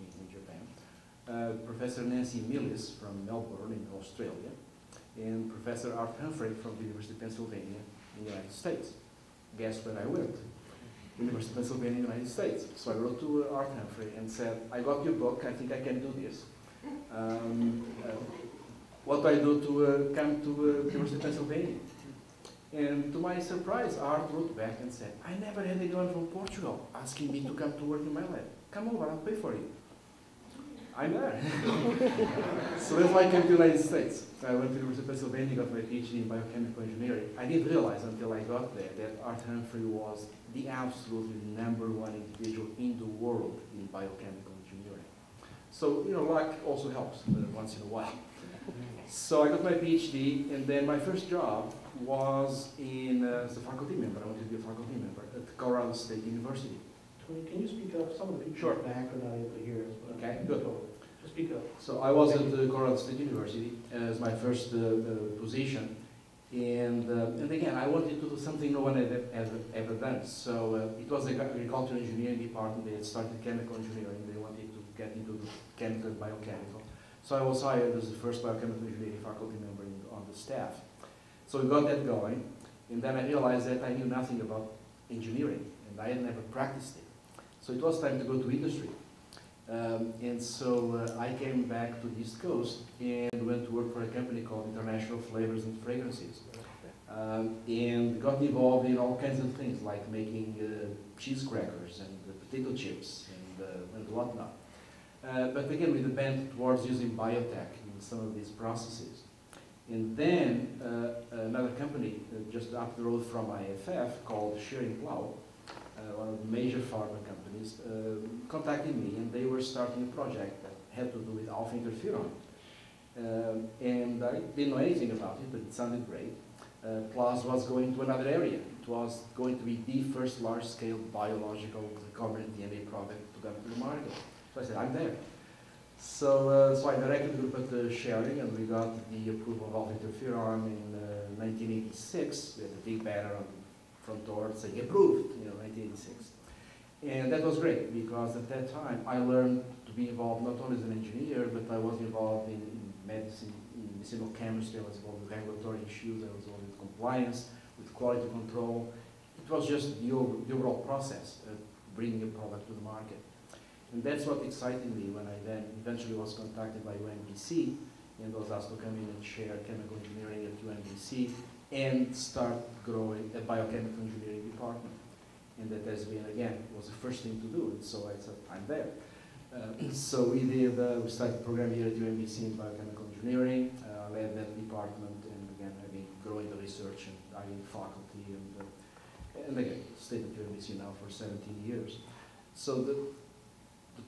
in Japan, Professor Nancy Millis from Melbourne in Australia, and Professor Art Humphrey from the University of Pennsylvania in the United States. Guess where I went? University of Pennsylvania in the United States. So I wrote to Art Humphrey and said, I got your book, I think I can do this. What do I do to come to the University of Pennsylvania? And to my surprise, Art wrote back and said, I never had anyone from Portugal asking me to come to work in my lab. Come over, I'll pay for you. I'm there. So that's why I came to the United States. So I went to the University of Pennsylvania, got my PhD in biochemical engineering. I didn't realize until I got there that Art Humphrey was the absolutely #1 individual in the world in biochemical engineering. So, you know, luck also helps once in a while. So I got my PhD, and then my first job was as a faculty member. I wanted to be a faculty member at Colorado State University. Tony, can you speak up? Some of the people Sure. in the back are not able to hear us. But Okay, good. Just speak up. So I was at the Colorado State University as my first position. And again, I wanted to do something no one had ever done. So it was an agricultural engineering department. They had started chemical engineering. They wanted to get into the chemical and biochemical. So I was hired as the first biochemical engineering faculty member on the staff. So we got that going. And then I realized that I knew nothing about engineering. And I had never practiced it. So it was time to go to industry. And so I came back to the East Coast and went to work for a company called International Flavors and Fragrances. And got involved in all kinds of things, like making cheese crackers and potato chips and whatnot. But again, with a bent towards using biotech in some of these processes. And then another company just up the road from IFF called Schering-Plough, one of the major pharma companies, contacted me, and they were starting a project that had to do with alpha interferon. And I didn't know anything about it, but it sounded great. Plus was going to another area. It was going to be the first large-scale biological recombinant DNA product to come to the market. So I said, I'm there. So, so I directed the group at Schering, and we got the approval of alpha interferon in 1986. We had a big banner on the front door saying approved, 1986. And that was great, because at that time I learned to be involved not only as an engineer, but I was involved in medicine, in medicinal chemistry. I was involved with regulatory issues. I was involved with compliance, with quality control. It was just the overall process of bringing a product to the market. And that's what excited me when I then eventually was contacted by UMBC and was asked to come in and chair chemical engineering at UMBC and start growing a biochemical engineering department. And that has been, again, was the first thing to do, and so I said, I'm there. So we did, we started the program here at UMBC in biochemical engineering, led that department, and again, I've been growing the research and adding faculty, and again, stayed at UMBC now for 17 years. So the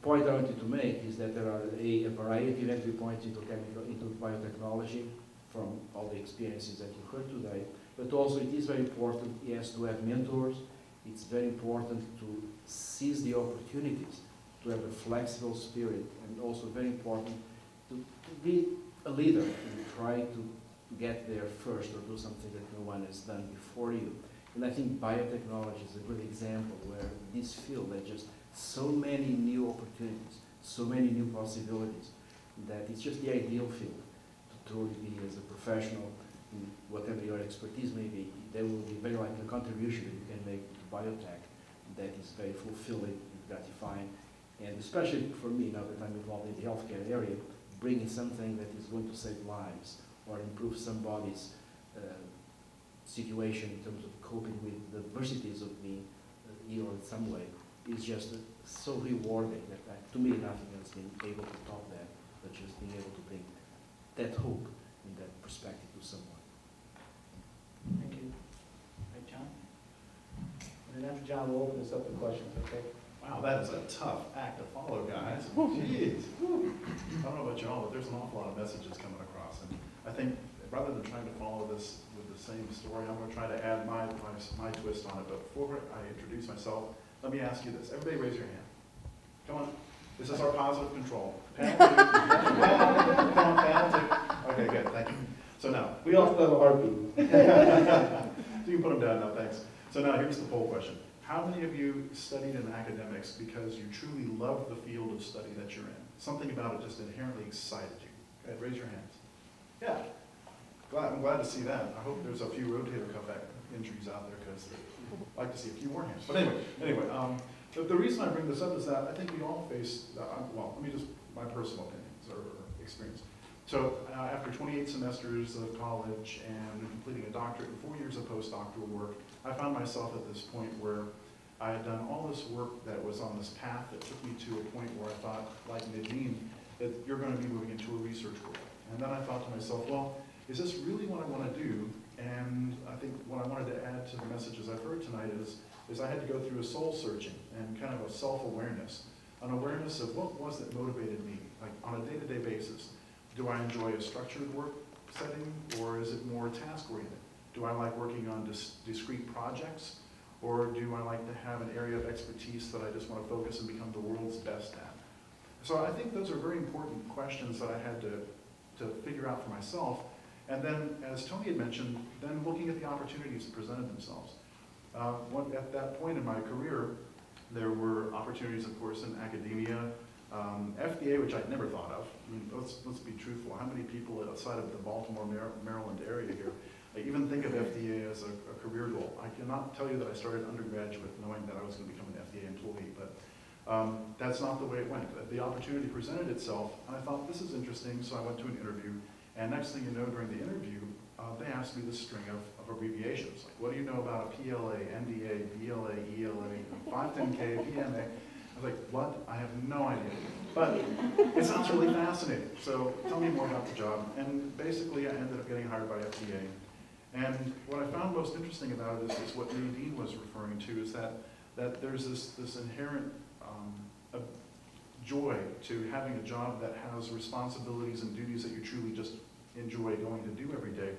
point I wanted to make is that there are a variety of entry points into biotechnology from all the experiences that you heard today, but also it is very important, yes, to have mentors. It's very important to seize the opportunities, to have a flexible spirit, and also very important to be a leader and try to get there first or do something that no one has done before you. And I think biotechnology is a good example where this field has just so many new opportunities, so many new possibilities, that it's just the ideal field to truly be as a professional in whatever your expertise may be. There will be very likely a contribution that you can make to biotech that is very fulfilling and gratifying. And especially for me, now that I'm involved in the healthcare area, bringing something that is going to save lives or improve somebody's situation in terms of coping with the adversities of being ill in some way is just so rewarding that to me nothing else being able to top that, but just being able to bring that hope and that perspective to someone. Thank you. Right, John? And then after John, we'll open this up to questions, okay? Wow, that is a tough act to follow, guys. Jeez. I don't know about y'all, but there's an awful lot of messages coming across. And I think rather than trying to follow this with the same story, I'm going to try to add my twist on it. But before I introduce myself, let me ask you this. Everybody raise your hand. Come on. This is our positive control. Panel two. Come on, panel two. Okay, good. Thank you. So now. We all still have a heartbeat. So you can put them down now. Thanks. So now here's the poll question. How many of you studied in academics because you truly love the field of study that you're in? Something about it just inherently excited you. Go ahead, raise your hands. Yeah. I'm glad to see that. I hope there's a few rotator cuff injuries out there because I'd like to see a few more hands. But anyway, the reason I bring this up is that I think we all face, well, let me just, my personal opinions or experience. So after 28 semesters of college and completing a doctorate and 4 years of postdoctoral work, I found myself at this point where I had done all this work that was on this path that took me to a point where I thought, like Nadine, that you're going to be moving into a research role. And then I thought to myself, well, is this really what I want to do? And I think what I wanted to add to the messages I've heard tonight is I had to go through a soul searching and kind of a self-awareness, an awareness of what was that motivated me, like on a day-to-day basis. Do I enjoy a structured work setting, or is it more task-oriented? Do I like working on discrete projects? Or do I like to have an area of expertise that I just want to focus and become the world's best at? So I think those are very important questions that I had to figure out for myself. And then, as Tony had mentioned, then looking at the opportunities that presented themselves. At that point in my career, there were opportunities, of course, in academia, FDA, which I'd never thought of. I mean, let's be truthful. How many people outside of the Baltimore, Maryland area here even think of FDA as a career goal? I cannot tell you that I started undergraduate knowing that I was going to become an FDA employee, but that's not the way it went. The opportunity presented itself, and I thought, this is interesting, so I went to an interview, and next thing you know, during the interview, they asked me this string of abbreviations. Like, what do you know about a PLA, NDA, BLA, ELA, 510K, PMA? I was like, what? I have no idea. But it sounds really fascinating. So tell me more about the job. And basically, I ended up getting hired by FDA. And what I found most interesting about it is what Nadine was referring to, is that there's this inherent joy to having a job that has responsibilities and duties that you truly just enjoy going to do every day.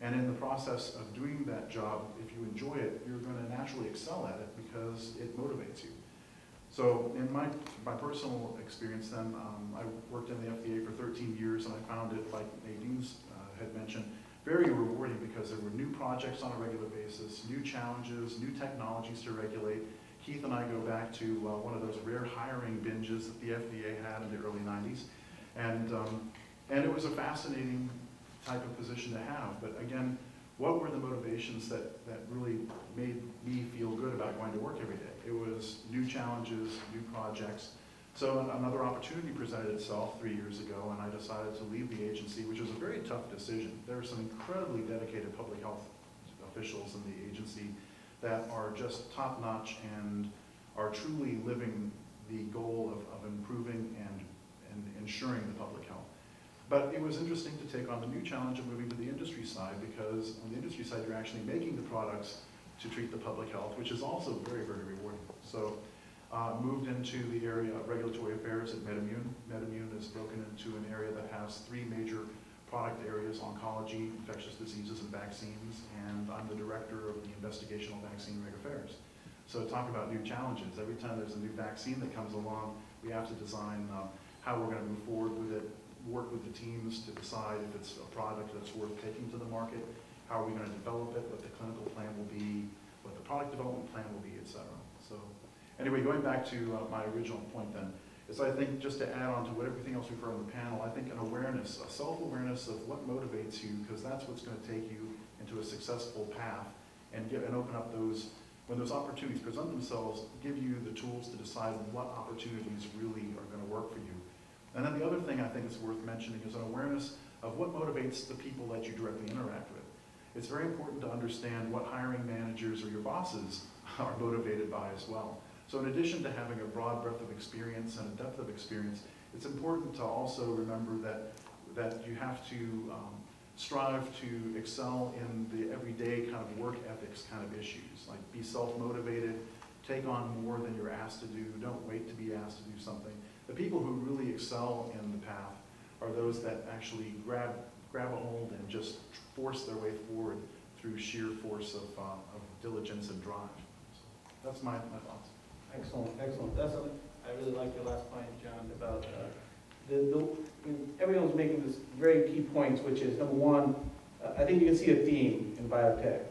And in the process of doing that job, if you enjoy it, you're going to naturally excel at it because it motivates you. So in my personal experience then, I worked in the FDA for 13 years, and I found it, like Nadine's had mentioned, very rewarding because there were new projects on a regular basis, new challenges, new technologies to regulate. Keith and I go back to one of those rare hiring binges that the FDA had in the early 90s. And it was a fascinating type of position to have. But again, what were the motivations that really made me feel good about going to work every day? It was new challenges, new projects. So another opportunity presented itself 3 years ago, and I decided to leave the agency, which was a very tough decision. There are some incredibly dedicated public health officials in the agency that are just top-notch and are truly living the goal of improving and ensuring the public health. But it was interesting to take on the new challenge of moving to the industry side, because on the industry side, you're actually making the products to treat the public health, which is also very, very rewarding. So moved into the area of regulatory affairs at MedImmune. MedImmune is broken into an area that has 3 major product areas: oncology, infectious diseases, and vaccines. And I'm the director of the investigational vaccine reg affairs. So talk about new challenges. Every time there's a new vaccine that comes along, we have to design how we're going to move forward with it, work with the teams to decide if it's a product that's worth taking to the market, how are we going to develop it, what the clinical plan will be, what the product development plan will be, etc. So anyway, going back to my original point then, is I think, just to add on to what everything else we've heard on the panel, I think an awareness, a self-awareness of what motivates you, because that's what's going to take you into a successful path and open up those, when those opportunities present themselves, give you the tools to decide what opportunities really are going to work for you. And then the other thing I think is worth mentioning is an awareness of what motivates the people that you directly interact with. It's very important to understand what hiring managers or your bosses are motivated by as well. So in addition to having a broad breadth of experience and a depth of experience, it's important to also remember that you have to strive to excel in the everyday kind of work ethics kind of issues, like be self-motivated, take on more than you're asked to do, don't wait to be asked to do something. The people who really excel in the path are those that actually grab a hold and just force their way forward through sheer force of diligence and drive. So that's my thoughts. Excellent, excellent. I really like your last point, John, about everyone's making this very key points, which is, number one, I think you can see a theme in biotech.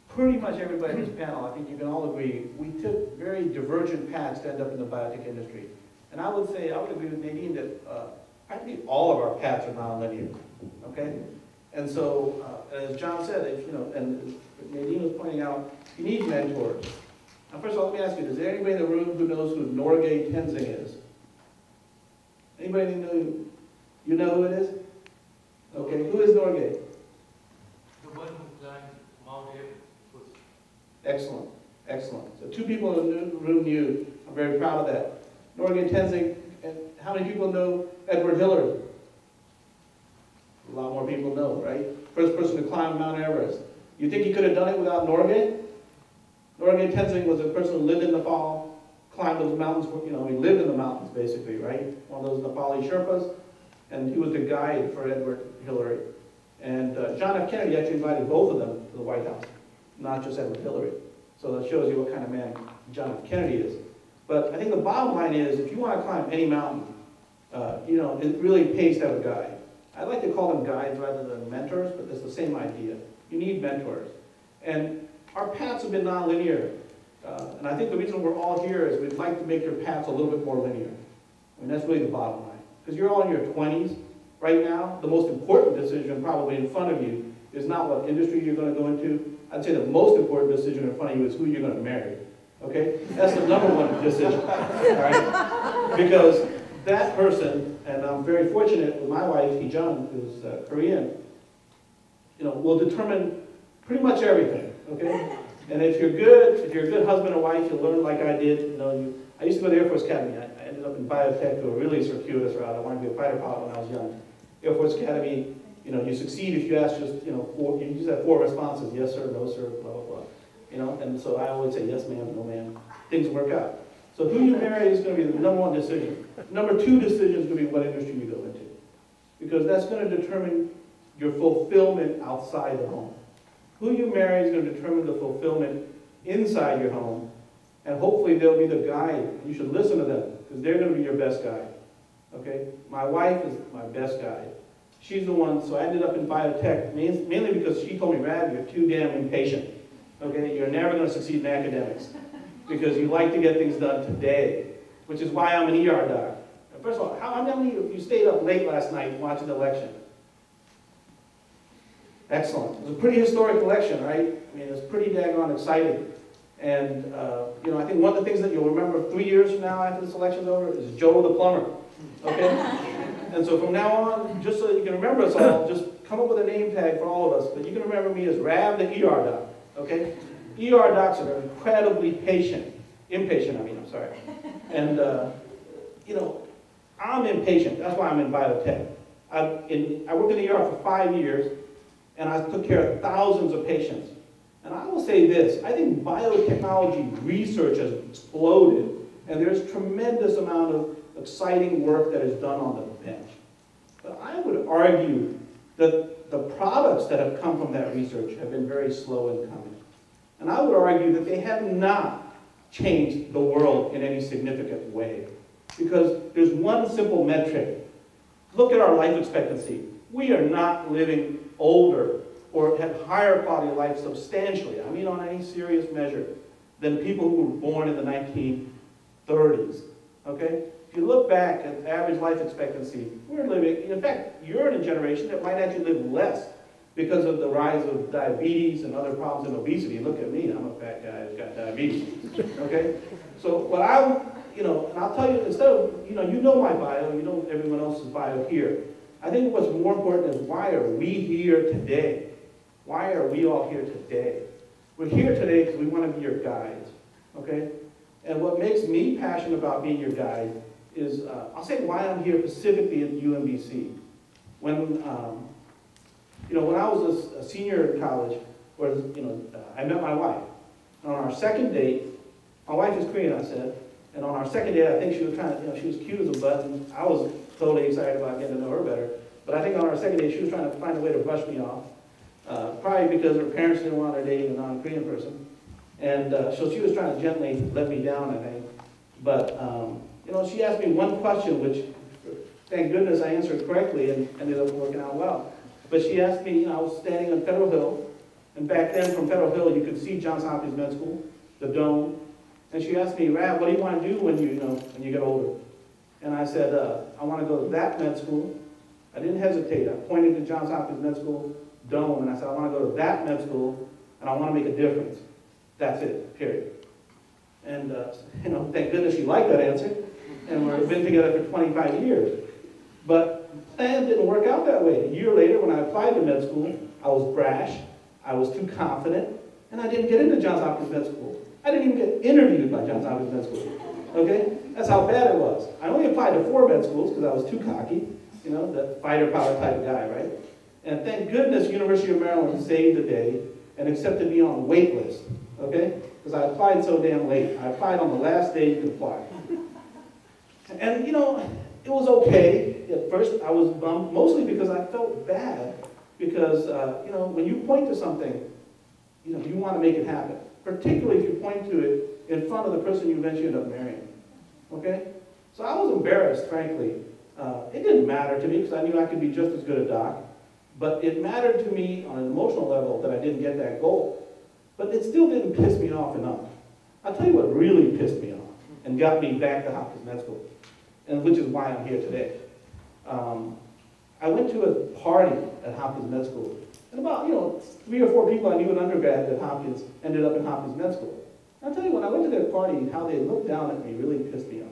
Pretty much everybody in this panel, I think you can all agree, we took very divergent paths to end up in the biotech industry. And I would agree with Nadine that I think all of our paths are non-linear, okay? And so, as John said, and Nadine was pointing out, you need mentors. Now, first of all, let me ask you, is there anybody in the room who knows who Norgay Tenzing is? Anybody know? You know who it is? Okay, who is Norgay? The one who climbed Mount Everest. Excellent, excellent. So 2 people in the room knew. I'm very proud of that. Norgay Tenzing, and how many people know Edward Hillary? A lot more people know, right? First person to climb Mount Everest. You think he could have done it without Norgay? Norgay Tenzing was a person who lived in Nepal, climbed those mountains, he lived in the mountains basically, right? One of those Nepali Sherpas, and he was the guide for Edward Hillary. And John F. Kennedy actually invited both of them to the White House, not just Edward Hillary. So that shows you what kind of man John F. Kennedy is. But I think the bottom line is, if you want to climb any mountain, you know, it really pays to have a guide. I like to call them guides rather than mentors, but it's the same idea. You need mentors. And our paths have been nonlinear. And I think the reason we're all here is we'd like to make your paths a little bit more linear. I mean, that's really the bottom line. Because you're all in your 20s. Right now, the most important decision probably in front of you is not what industry you're going to go into. I'd say the most important decision in front of you is who you're going to marry. Okay? That's the number one decision. All right? Because that person, and I'm very fortunate with my wife, Hee-jung, who's Korean, you know, will determine pretty much everything. Okay? And if you're a good husband and wife, you'll learn like I did. You know, I used to go to the Air Force Academy. I ended up in Biotech through a really circuitous route. I wanted to be a fighter pilot when I was young. Air Force Academy, you know, you succeed if you ask just, you know, you just have 4 responses: yes sir, no sir, blah blah blah. You know, and so I always say yes ma'am, no ma'am. Things work out. So who you marry is going to be the number 1 decision. Number 2 decision is going to be what industry you go into, because that's going to determine your fulfillment outside the home. Who you marry is going to determine the fulfillment inside your home, and hopefully they'll be the guide. You should listen to them, because they're going to be your best guide. Okay? My wife is my best guide. She's the one, so I ended up in biotech, mainly because she told me, Rad, you're too damn impatient. Okay? You're never going to succeed in academics, because you like to get things done today, which is why I'm an ER doc. First of all, how many of you stayed up late last night watching the election? Excellent. It was a pretty historic election, right? I mean, it was pretty daggone exciting. And, you know, I think one of the things that you'll remember 3 years from now after this election's over is Joe the plumber, okay? And so from now on, just so that you can remember us all, just come up with a name tag for all of us, but you can remember me as Rav the ER doc, okay? ER docs are incredibly impatient, I'm sorry. And, you know, I'm impatient. That's why I'm in biotech. I worked in the ER for 5 years, and I took care of thousands of patients. And I will say this, I think biotechnology research has exploded, and there's tremendous amount of exciting work that is done on the bench. But I would argue that the products that have come from that research have been very slow in coming. And I would argue that they have not changed the world in any significant way. Because there's one simple metric. Look at our life expectancy. We are not living older or have higher quality of life substantially, I mean on any serious measure, than people who were born in the 1930s, okay? If you look back at average life expectancy, we're living, in fact, you're in a generation that might actually live less because of the rise of diabetes and other problems and obesity. Look at me, I'm a fat guy who's got diabetes, okay? So what you know, and I'll tell you, instead of, you know my bio, you know everyone else's bio here. I think what's more important is, why are we here today? Why are we all here today? We're here today because we want to be your guides, okay? And what makes me passionate about being your guide is, I'll say why I'm here specifically at UMBC. When, you know, when I was a senior in college, I met my wife. And on our second date, my wife is Korean, I said, and on our second date, I think she was trying to, she was cute as a button. I was totally excited about getting to know her better. But I think on our second date, she was trying to find a way to brush me off. Probably because her parents didn't want her dating a non-Korean person. And so she was trying to gently let me down, I think. But, you know, she asked me one question, which, thank goodness, I answered correctly and ended up working out well. But she asked me, you know, I was standing on Federal Hill, and back then from Federal Hill, you could see Johns Hopkins Med School, the dome. And she asked me, Rab, what do you want to do when you get older? And I said, I want to go to that med school. I didn't hesitate. I pointed to Johns Hopkins Med School, dome, and I said, I want to go to that med school, and I want to make a difference. That's it, period. And, you know, thank goodness she liked that answer, and we've been together for 25 years. But it didn't work out that way. A year later, when I applied to med school, I was brash, I was too confident, and I didn't get into Johns Hopkins Med School. I didn't even get interviewed by Johns Hopkins Med School, okay? That's how bad it was. I only applied to 4 med schools because I was too cocky, you know, the fighter pilot type of guy, right? And thank goodness University of Maryland saved the day and accepted me on the wait list, okay? Because I applied so damn late. I applied on the last day you could apply. And, you know, it was okay. At first I was bummed, mostly because I felt bad, because, you know, when you point to something, you know, you want to make it happen. Particularly if you point to it in front of the person you eventually end up marrying. Okay? So I was embarrassed, frankly. It didn't matter to me because I knew I could be just as good a doc. But it mattered to me on an emotional level that I didn't get that goal. But it still didn't piss me off enough. I'll tell you what really pissed me off and got me back to Hopkins Med School, and which is why I'm here today. I went to a party at Hopkins Med School, and about, you know, 3 or 4 people I knew in undergrad at Hopkins ended up in Hopkins Med School. And I'll tell you, when I went to their party, how they looked down at me really pissed me off.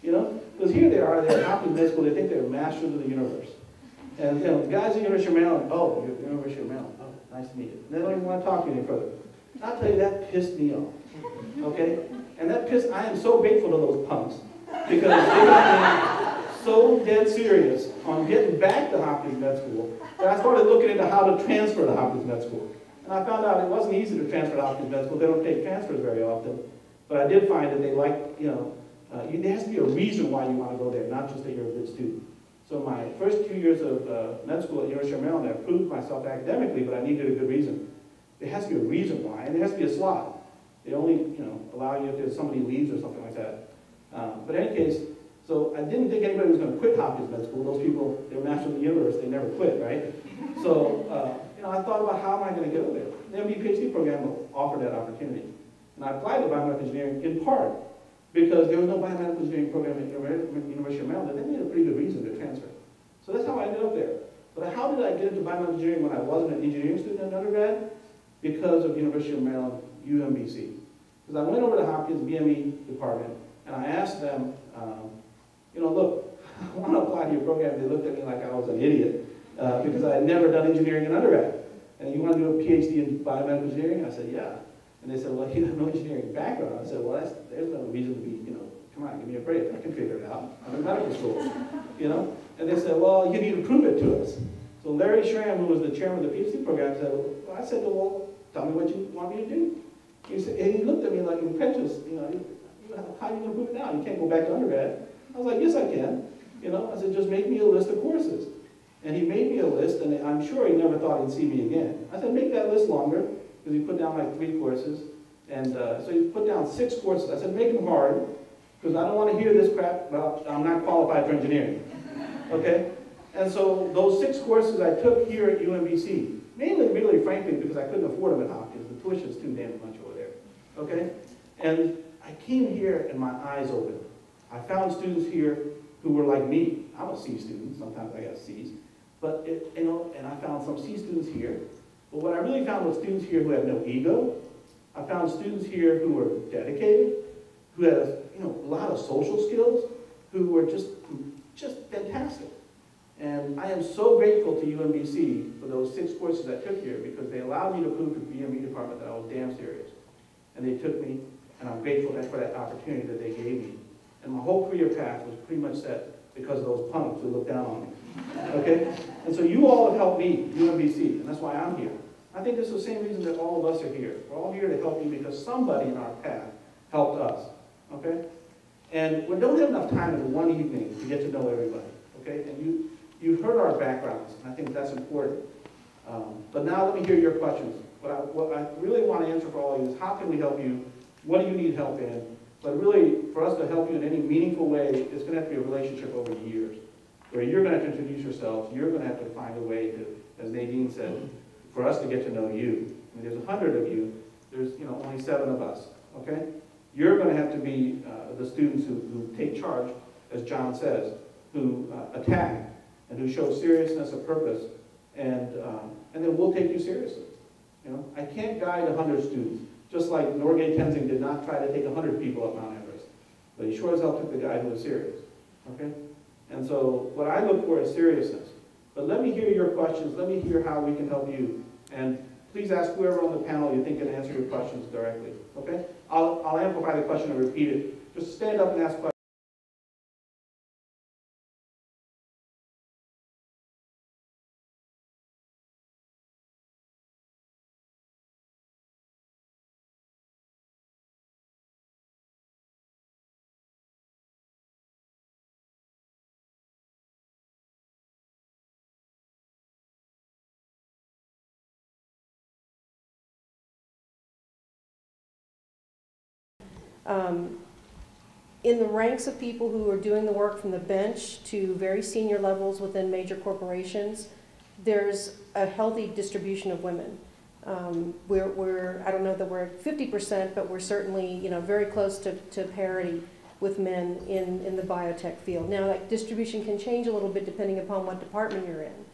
You know, because here they are, they're at Hopkins Med School, they think they're masters of the universe. And, you know, the guys at the University of Maryland, oh, you're at the University of Maryland, oh, nice to meet you. And they don't even want to talk to you any further. And I'll tell you, that pissed me off, okay? And that pissed, I am so grateful to those punks, because they got me so dead serious on getting back to Hopkins Med School that I started looking into how to transfer to Hopkins Med School. And I found out it wasn't easy to transfer to Hopkins Med School. They don't take transfers very often. But I did find that they like, you know, there has to be a reason why you want to go there, not just that you're a good student. So my first 2 years of med school at the University of Maryland, I proved myself academically, but I needed a good reason. There has to be a reason why, and there has to be a slot. They only, you know, allow you if there's somebody leaves or something like that. But in any case, so I didn't think anybody was going to quit Hopkins Med School. Those people, they were masters of the universe, they never quit, right? So, you know, I thought about how am I going to get over there. The MD-PhD program offered that opportunity. And I applied to biomedical engineering in part because there was no biomedical engineering program at the University of Maryland. They needed a pretty good reason to transfer. So that's how I ended up there. But how did I get into biomedical engineering when I wasn't an engineering student in undergrad? Because of the University of Maryland, UMBC. Because I went over to Hopkins BME department and I asked them, you know, look, I want to apply to your program. They looked at me like I was an idiot because I had never done engineering in undergrad. And you want to do a PhD in biomedical engineering? I said, yeah. And they said, well, you have no engineering background. I said, well, there's no reason to be, you know, come on, give me a break. I can figure it out. I'm in medical school, you know? And they said, well, you need to prove it to us. So Larry Schramm, who was the chairman of the PhD program, said, well, I said, well, tell me what you want me to do. He said, and he looked at me like incredulous, you know, how are you going to prove it now? You can't go back to undergrad. I was like, yes, I can. You know, I said, just make me a list of courses. And he made me a list, and I'm sure he never thought he'd see me again. I said, make that list longer, because he put down like 3 courses. And so he put down 6 courses. I said, make them hard, because I don't want to hear this crap about I'm not qualified for engineering. Okay? And so those 6 courses I took here at UMBC, mainly, really, frankly, because I couldn't afford them at Hopkins. The tuition's too damn much over there. Okay? And I came here and my eyes opened. I found students here who were like me. I'm a C student. Sometimes I got C's. But, you know, and I found some C students here. But what I really found was students here who had no ego. I found students here who were dedicated, who had, you know, a lot of social skills, who were just fantastic. And I am so grateful to UMBC for those 6 courses I took here because they allowed me to prove to the BME department that I was damn serious. And they took me, and I'm grateful for that opportunity that they gave me. And my whole career path was pretty much set because of those punks who looked down on me. Okay? And so you all have helped me, UMBC, and that's why I'm here. I think it's the same reason that all of us are here. We're all here to help you because somebody in our path helped us. Okay? And we don't have enough time in one evening to get to know everybody. Okay? And you've heard our backgrounds, and I think that's important. But now let me hear your questions. What I really want to answer for all of you is how can we help you? What do you need help in? But really, for us to help you in any meaningful way, it's going to have to be a relationship over years, where you're going to have to introduce yourself. You're going to have to find a way to, as Nadine said, for us to get to know you. I mean, there's 100 of you. There's, you know, only 7 of us. Okay? You're going to have to be the students who take charge, as John says, who attack and who show seriousness of purpose, and then we'll take you seriously. You know, I can't guide 100 students. Just like Norgay Tenzing did not try to take 100 people up Mount Everest. But he sure as hell took the guy who was serious. Okay? And so what I look for is seriousness. But let me hear your questions. Let me hear how we can help you. And please ask whoever on the panel you think can answer your questions directly. Okay? I'll amplify the question and repeat it. Just stand up and ask questions. In the ranks of people who are doing the work from the bench to very senior levels within major corporations, there's a healthy distribution of women. I don't know that we're at 50%, but we're certainly, you know, very close to parity with men in the biotech field. Now, that distribution can change a little bit depending upon what department you're in.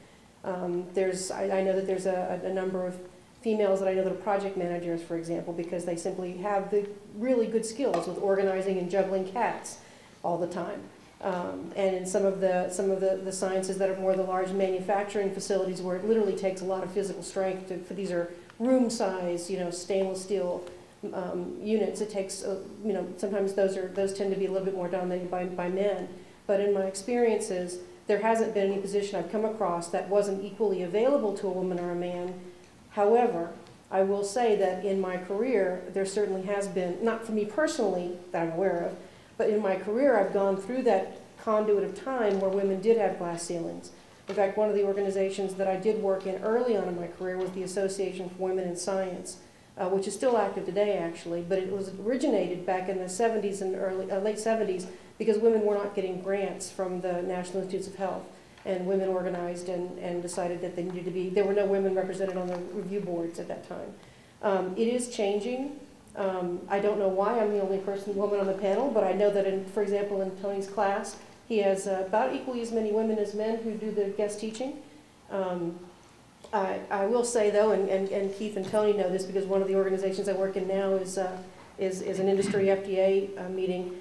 I know that there's a number of females that I know that are project managers, for example, because they simply have the really good skills with organizing and juggling cats all the time. And in some of the sciences that are more the large manufacturing facilities where it literally takes a lot of physical strength for these are room size, you know, stainless steel units. It takes, you know, sometimes those tend to be a little bit more dominated by men. But in my experiences, there hasn't been any position I've come across that wasn't equally available to a woman or a man. However, I will say that in my career, there certainly has been, not for me personally that I'm aware of, but in my career, I've gone through that conduit of time where women did have glass ceilings. In fact, one of the organizations that I did work in early on in my career was the Association for Women in Science, which is still active today, actually, but it was originated back in the 70s and late 70s because women were not getting grants from the National Institutes of Health. And women organized and decided that they needed to be, there were no women represented on the review boards at that time. It is changing. I don't know why I'm the only woman on the panel, but I know that, for example, in Tony's class, he has about equally as many women as men who do the guest teaching. I will say, though, and Keith and Tony know this because one of the organizations I work in now is an industry FDA meeting.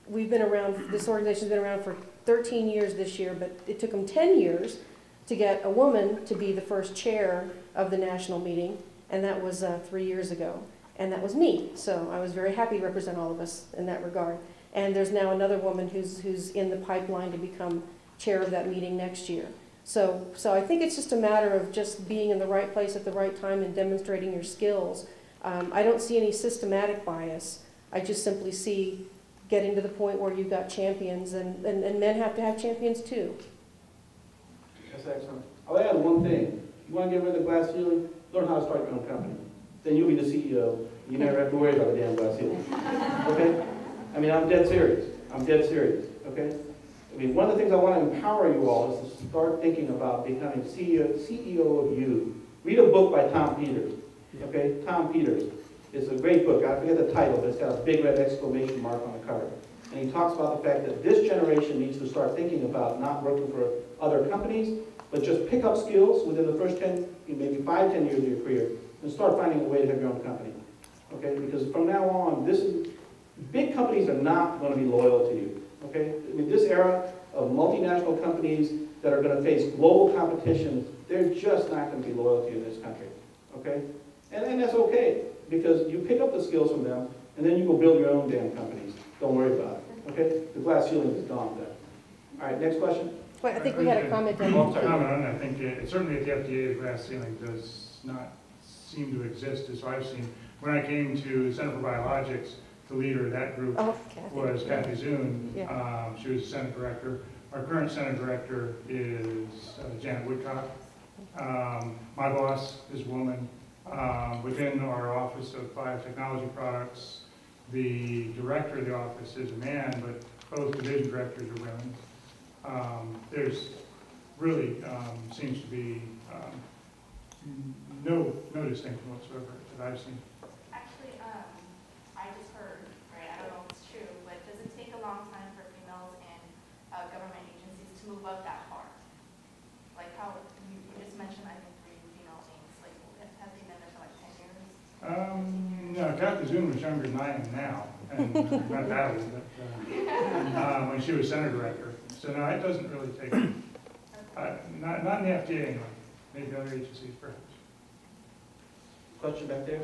We've been around, this organization's been around for 13 years this year, but it took them 10 years to get a woman to be the first chair of the national meeting, and that was 3 years ago. And that was me, so I was very happy to represent all of us in that regard. And there's now another woman who's in the pipeline to become chair of that meeting next year. So I think it's just a matter of just being in the right place at the right time and demonstrating your skills. I don't see any systematic bias. I just simply see getting to the point where you've got champions, and men have to have champions too. That's excellent. I'll add one thing. You want to get rid of the glass ceiling? Learn how to start your own company. Then you'll be the CEO. You never have to worry about the damn glass ceiling. Okay? I mean, I'm dead serious. I'm dead serious. Okay? I mean, one of the things I want to empower you all is to start thinking about becoming CEO of you. Read a book by Tom Peters. Okay? Tom Peters. It's a great book. I forget the title, but it's got a big red exclamation mark on the cover. And he talks about the fact that this generation needs to start thinking about not working for other companies, but just pick up skills within the first 10, maybe 5, 10 years of your career, and start finding a way to have your own company. Okay? Because from now on, big companies are not going to be loyal to you. Okay? I mean, this era of multinational companies that are going to face global competition, they're just not going to be loyal to you in this country. Okay? And that's okay, because you pick up the skills from them, and then you go build your own damn companies. Don't worry about it. Okay? The glass ceiling is gone then. All right, next question. Wait, I think we had a comment on comment on that. I think certainly at the FDA, the glass ceiling does not seem to exist as I've seen. When I came to the Center for Biologics, the leader of that group was Kathy Zune. Yeah. She was the Senate Director. Our current Senate Director is Janet Woodcock. My boss is a woman. Within our Office of Biotechnology Products, the director of the office is a man, but both division directors are women. There's really seems to be no distinction whatsoever that I've seen. Actually, I just heard, right, I don't know if it's true, but does it take a long time for females in government agencies to move up that far? Like how, you just mentioned, I think, 3 female names. Like, have they been there for like 10 years? No, Kathy Zune was younger than I am now, and not that old, but when she was Center Director. So no, it doesn't really take, not in the FDA anyway, maybe other agencies perhaps. Question back there?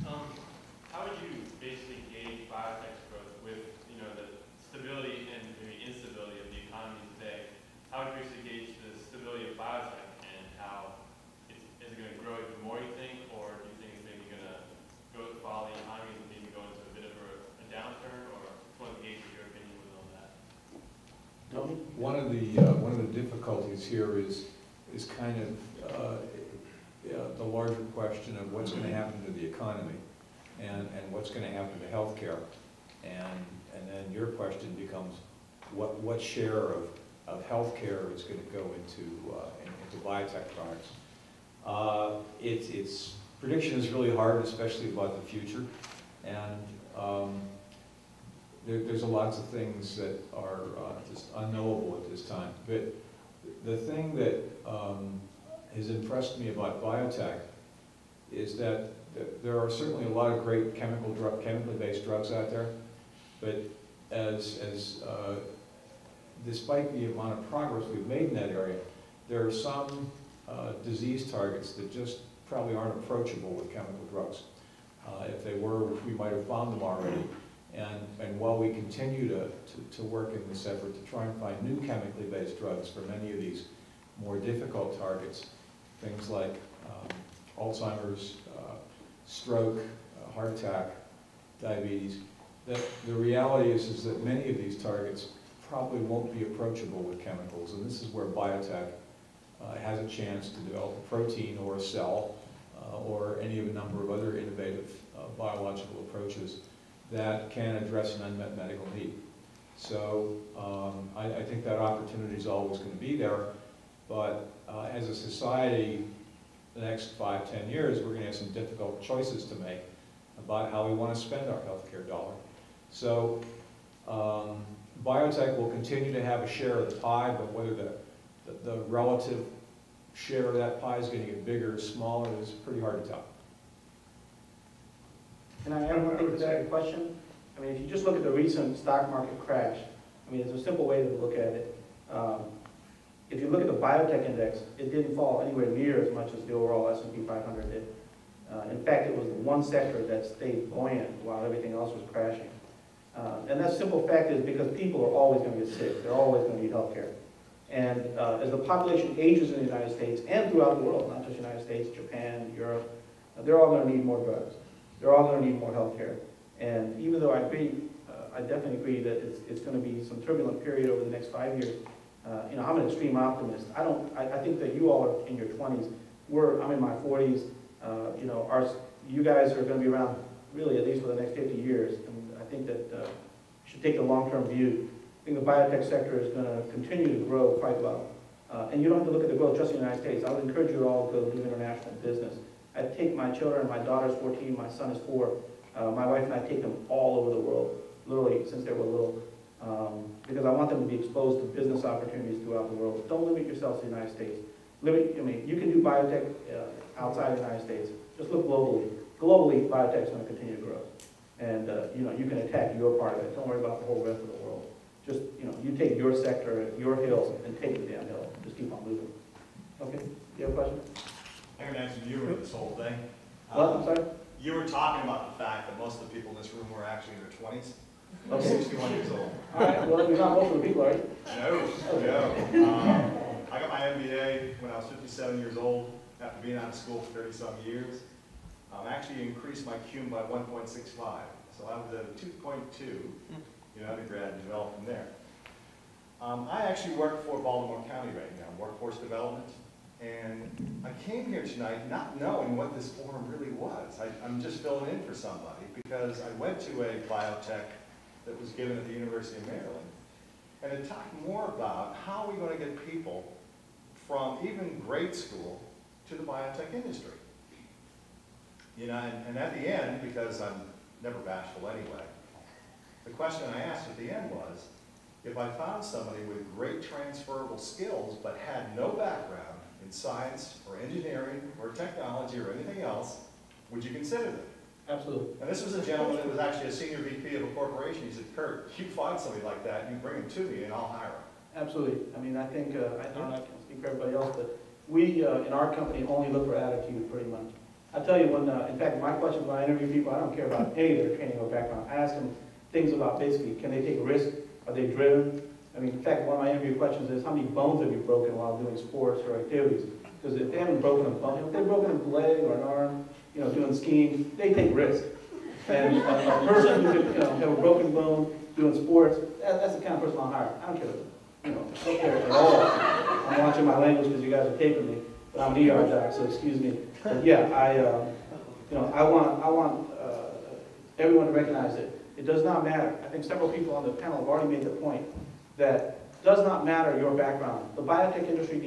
How would you basically gauge biotech's growth with, you know, the stability and maybe instability of the economy today? How would you basically gauge the stability of biotech and how is it going to grow even more, you think, or do you think it's maybe going to go follow the economy and maybe go into a bit of a downturn, or what would gauge your opinion with on that? Tony? One of the difficulties here is kind of the larger question of what's going to happen to the economy. and what's going to happen to healthcare. And then your question becomes, what share of healthcare is going to go into biotech products? Its prediction is really hard, especially about the future, and there's lots of things that are just unknowable at this time. But the thing that has impressed me about biotech is that there are certainly a lot of great chemically based drugs out there, but despite the amount of progress we've made in that area, there are some disease targets that just probably aren't approachable with chemical drugs. If they were, we might have found them already. And while we continue to work in this effort to try and find new chemically based drugs for many of these more difficult targets, things like Alzheimer's, stroke, heart attack, diabetes, the reality is that many of these targets probably won't be approachable with chemicals, and this is where biotech has a chance to develop a protein or a cell or any of a number of other innovative biological approaches that can address an unmet medical need. So I think that opportunity is always going to be there, but as a society, the next 5, 10 years, we're going to have some difficult choices to make about how we want to spend our healthcare dollar. So biotech will continue to have a share of the pie, but whether the relative share of that pie is going to get bigger or smaller is pretty hard to tell. Can I add one thing to that question? I mean, if you just look at the recent stock market crash, I mean, there's a simple way to look at it. If you look at the biotech index, it didn't fall anywhere near as much as the overall S&P 500 did. In fact, it was the one sector that stayed buoyant while everything else was crashing. And that simple fact is because people are always going to get sick. They're always going to need health care. And as the population ages in the United States and throughout the world, not just the United States, Japan, Europe, they're all going to need more drugs. They're all going to need more health care. And even though I agree, I definitely agree that it's going to be some turbulent period over the next 5 years. You know, I'm an extreme optimist. I think that you all are in your 20s. I'm in my 40s. You know, you guys are going to be around really at least for the next 50 years. And I think that you should take a long-term view. I think the biotech sector is going to continue to grow quite well. And you don't have to look at the growth just in the United States. I would encourage you all to do international business. I take my children, my daughter's 14, my son is 4. My wife and I take them all over the world, literally since they were little, because I want them to be exposed to business opportunities throughout the world. Don't limit yourself to the United States. I mean, you can do biotech outside the United States. Just look globally. Globally, biotech is going to continue to grow. And you know, you can attack your part of it. Don't worry about the whole rest of the world. Just, you know, you take your sector, your hill, and take the damn hill. Just keep on moving. Okay, you have a question? I'm going to answer you with this whole thing. What? I'm sorry? You were talking about the fact that most of the people in this room were actually in their 20s. Okay. 61 years old. All right, well, you're not most of the people, are you? No. I got my MBA when I was 57 years old, after being out of school for 30-some years. Actually increased my CUM by 1.65. So I was at a 2.2 in undergrad and developed from there. I actually work for Baltimore County right now, workforce development. And I came here tonight not knowing what this forum really was. I'm just filling in for somebody because I went to a biotech that was given at the University of Maryland. And it talked more about how are we going to get people from even grade school to the biotech industry. You know, and at the end, because I'm never bashful anyway, the question I asked at the end was, if I found somebody with great transferable skills but had no background in science or engineering or technology or anything else, would you consider them? Absolutely. And this was a gentleman that was actually a senior VP of a corporation. He said, Kurt, if you find somebody like that, you bring him to me and I'll hire him. Absolutely. I mean, I think, I can't speak for everybody else, but we, in our company, only look for attitude pretty much. I tell you, in fact, my questions when I interview people, I don't care about any of their training or background. I ask them things about basically, can they take risk? Are they driven? I mean, in fact, one of my interview questions is, how many bones have you broken while doing sports or activities? Because if they haven't broken a bone, if they've broken a leg or an arm, you know, doing skiing, they take risk. And a person who could, you know, have a broken bone doing sports, that's the kind of person I'll hire. I don't care, you know, I don't care at all. I'm watching my language because you guys are taping me, but I'm an ER doc, so excuse me. But yeah, you know, I want everyone to recognize it. It does not matter. I think several people on the panel have already made the point that does not matter your background. The biotech industry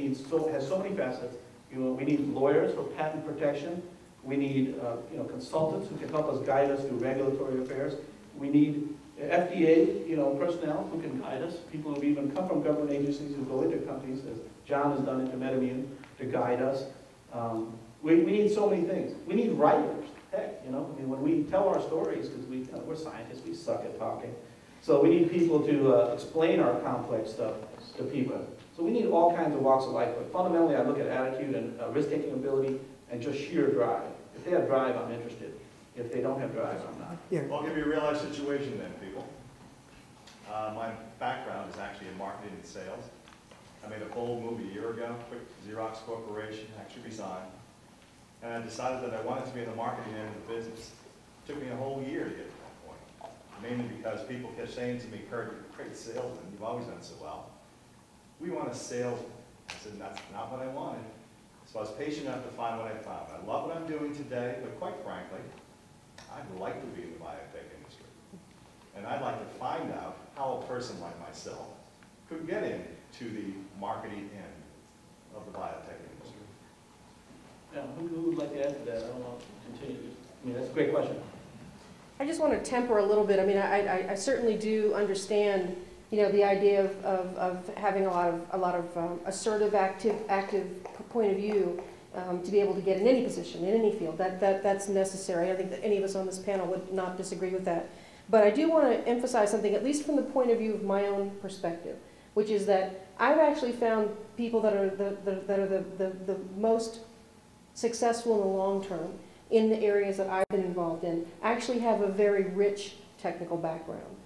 has so many facets. We need lawyers for patent protection. We need consultants who can help us guide us through regulatory affairs. We need FDA personnel who can guide us, people who even come from government agencies who go into companies, as John has done into MedImmune, to guide us. We need so many things. We need writers. Heck, when we tell our stories, because we're scientists, we suck at talking. So we need people to explain our complex stuff to people. So we need all kinds of walks of life. But fundamentally, I look at attitude and risk-taking ability and just sheer drive. If they have drive, I'm interested. If they don't have drive, I'm not. Yeah. Well, I'll give you a real-life situation then, people. My background is actually in marketing and sales. I made a bold move a year ago, quit Xerox Corporation, actually resigned. And I decided that I wanted to be in the marketing end of the business. It took me a whole year to get to that point, mainly because people kept saying to me, "Kurt, you're a great salesman, you've always done so well. We want a salesman." I said, "That's not what I wanted." So I was patient enough to find what I found. I love what I'm doing today, but quite frankly, I'd like to be in the biotech industry. And I'd like to find out how a person like myself could get into the marketing end of the biotech industry. Yeah, who would like to add to that? I don't want to continue. That's a great question. I just want to temper a little bit. I certainly do understand, the idea of having a lot of assertive, active point of view to be able to get in any position, in any field. That's necessary. I think that any of us on this panel would not disagree with that. But I do want to emphasize something, at least from the point of view of my own perspective, which is that I've actually found people that are the most successful in the long term in the areas that I've been involved in actually have a very rich technical background.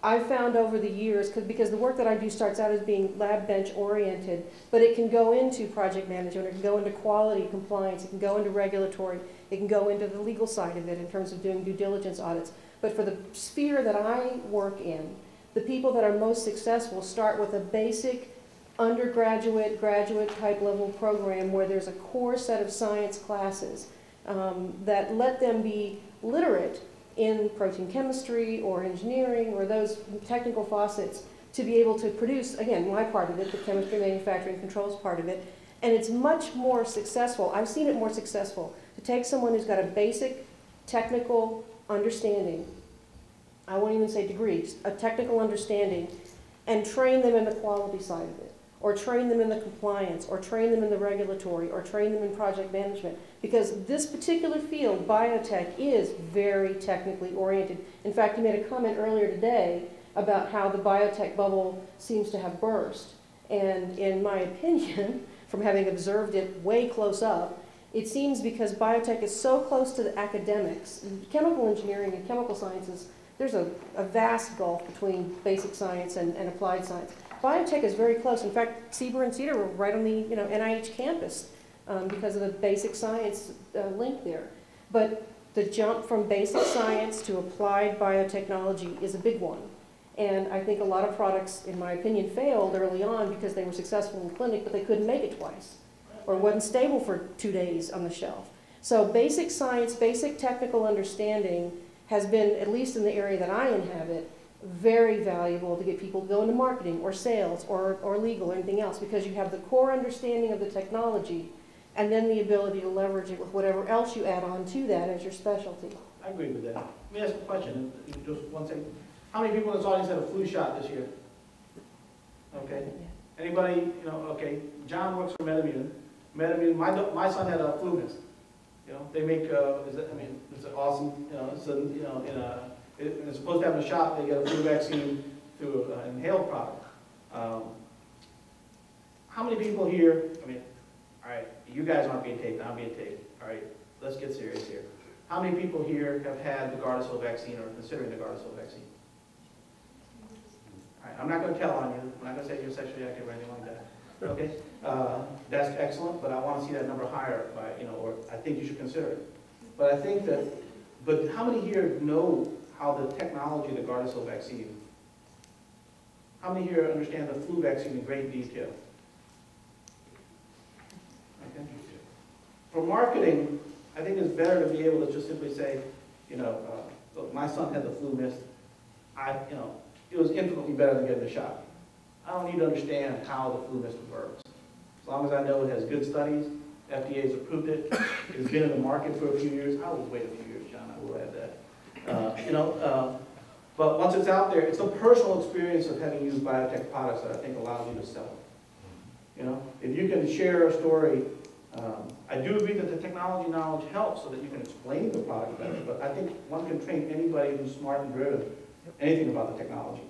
I've found over the years, because the work that I do starts out as being lab bench oriented, but it can go into project management, it can go into quality compliance, it can go into regulatory, it can go into the legal side of it in terms of doing due diligence audits. But for the sphere that I work in, the people that are most successful start with a basic undergraduate, graduate type level program where there's a core set of science classes that let them be literate in protein chemistry or engineering or those technical facets to be able to produce, again, my part of it, the chemistry, manufacturing, controls part of it. And it's much more successful, I've seen it more successful, to take someone who's got a basic technical understanding, I won't even say degrees, a technical understanding, and train them in the quality side of it, or train them in the compliance, or train them in the regulatory, or train them in project management. Because this particular field, biotech, is very technically oriented. In fact, you made a comment earlier today about how the biotech bubble seems to have burst. And in my opinion, from having observed it way close up, it seems because biotech is so close to the academics. Chemical engineering and chemical sciences, there's a vast gulf between basic science and applied science. Biotech is very close. In fact, Sieber and Cedar were right on the NIH campus because of the basic science link there. But the jump from basic science to applied biotechnology is a big one. And I think a lot of products, in my opinion, failed early on because they were successful in the clinic, but they couldn't make it twice, or wasn't stable for 2 days on the shelf. So basic science, basic technical understanding has been, at least in the area that I inhabit, very valuable to get people to go into marketing or sales or legal or anything else, because you have the core understanding of the technology and then the ability to leverage it with whatever else you add on to that as your specialty. I agree with that. Let me ask a question, just one second. How many people in this audience had a flu shot this year? Okay. Anybody, okay. John works for MedImmune. MedImmune, my son had a flu mist. They make, it's awesome, it's supposed to have a shot, they get a flu vaccine through an inhaled product. How many people here, all right, you guys aren't being taped, I'm being taped. All right, let's get serious here. How many people here have had the Gardasil vaccine or are considering the Gardasil vaccine? All right, I'm not going to tell on you. I'm not going to say you're sexually active or anything like that. Okay, that's excellent, but I want to see that number higher by, or I think you should consider it. But I think that, but how many here know how the technology of the Gardasil vaccine, how many here understand the flu vaccine in great detail? Okay. For marketing, I think it's better to be able to just simply say, look, my son had the flu mist. It was infinitely better than getting a shot. I don't need to understand how the flu mist works. As long as I know it has good studies, FDA's approved it, it's been in the market for a few years. I will wait a few years, John, I will add that. But once it's out there, it's the personal experience of having used biotech products that I think allows you to sell it. If you can share a story, I do agree that the technology knowledge helps so that you can explain the product better, but I think one can train anybody who's smart and driven anything about the technology.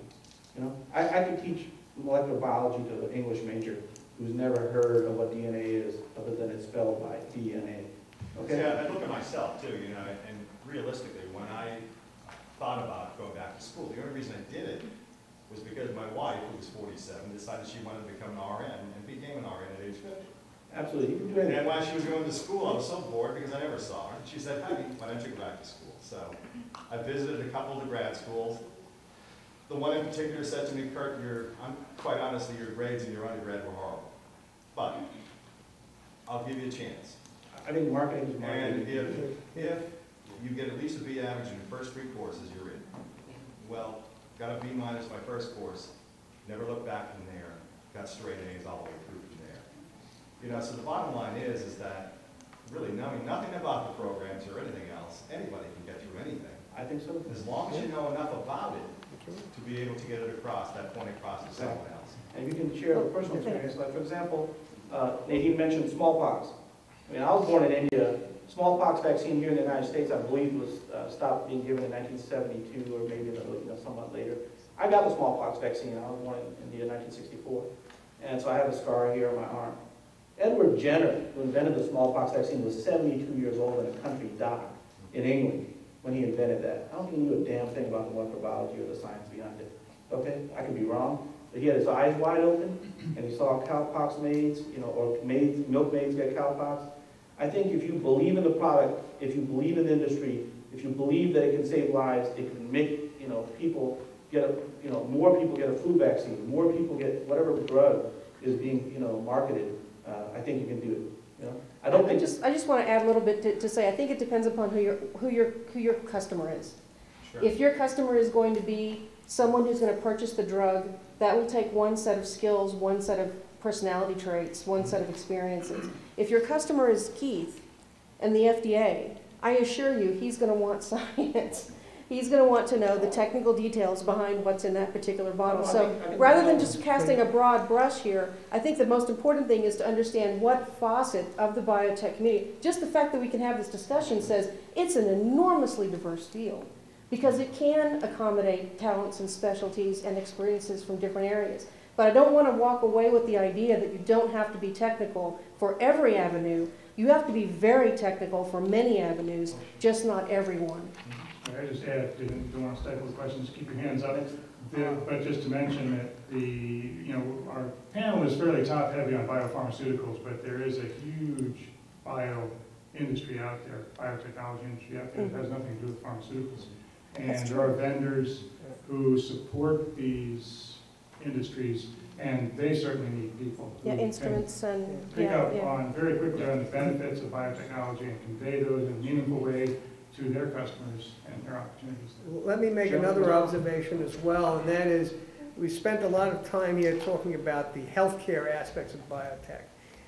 I could teach molecular biology to an English major who's never heard of what DNA is, other than it's spelled by DNA. Okay? Yeah, I look at myself too, and realistically, when I thought about going back to school, the only reason I did it was because my wife, who was 47, decided she wanted to become an RN and became an RN at age 50. Absolutely, you can do anything. And while she was going to school, I was so bored because I never saw her. She said, "Honey, why don't you go back to school?" So I visited a couple of the grad schools. The one in particular said to me, "Kurt, quite honestly, your grades in your undergrad were horrible. But I'll give you a chance." I think marketing is marketing. And if you get at least a B average in the first 3 courses, you're in. Well, got a B minus my first course, never looked back from there, got straight A's all the way through from there. So the bottom line is that really knowing nothing about the programs or anything else, anybody can get through anything. I think so. As long as you know enough about it to be able to get it across, that point across to someone else. And you can share a personal experience. Like, for example, Nadine mentioned smallpox. I was born in India. Smallpox vaccine here in the United States, I believe, was stopped being given in 1972 or maybe somewhat later. I got the smallpox vaccine. I was born in India in 1964. And so I have a scar here on my arm. Edward Jenner, who invented the smallpox vaccine, was 72 years old in a country dock in England when he invented that. I don't think he knew a damn thing about the molecular biology or the science behind it. Okay, I could be wrong. But he had his eyes wide open, and he saw cowpox maids, or milkmaids get cowpox. I think if you believe in the product, if you believe in the industry, if you believe that it can save lives, it can make people get more people get a flu vaccine, more people get whatever drug is being marketed. I think you can do it. I don't think. I just want to add a little bit to say I think it depends upon who your customer is. Sure. If your customer is going to be someone who's going to purchase the drug, that will take one set of skills, one set of personality traits, one set of experiences. If your customer is Keith and the FDA, I assure you he's going to want science. He's going to want to know the technical details behind what's in that particular bottle. So rather than just casting a broad brush here, I think the most important thing is to understand what facet of the biotech community, just the fact that we can have this discussion says it's an enormously diverse field because it can accommodate talents and specialties and experiences from different areas. But I don't want to walk away with the idea that you don't have to be technical for every avenue. You have to be very technical for many avenues, just not every one. I just add, don't want to stifle the questions, keep your hands up. But just to mention that our panel is fairly top heavy on biopharmaceuticals, but there is a huge bio industry out there, biotechnology industry out there that has nothing to do with pharmaceuticals. And there are vendors who support these industries, and they certainly need people who instruments and pick up on very quickly on the benefits of biotechnology and convey those in a meaningful way to their customers and their opportunities. Let me make another observation as well, and that is we spent a lot of time here talking about the healthcare aspects of biotech.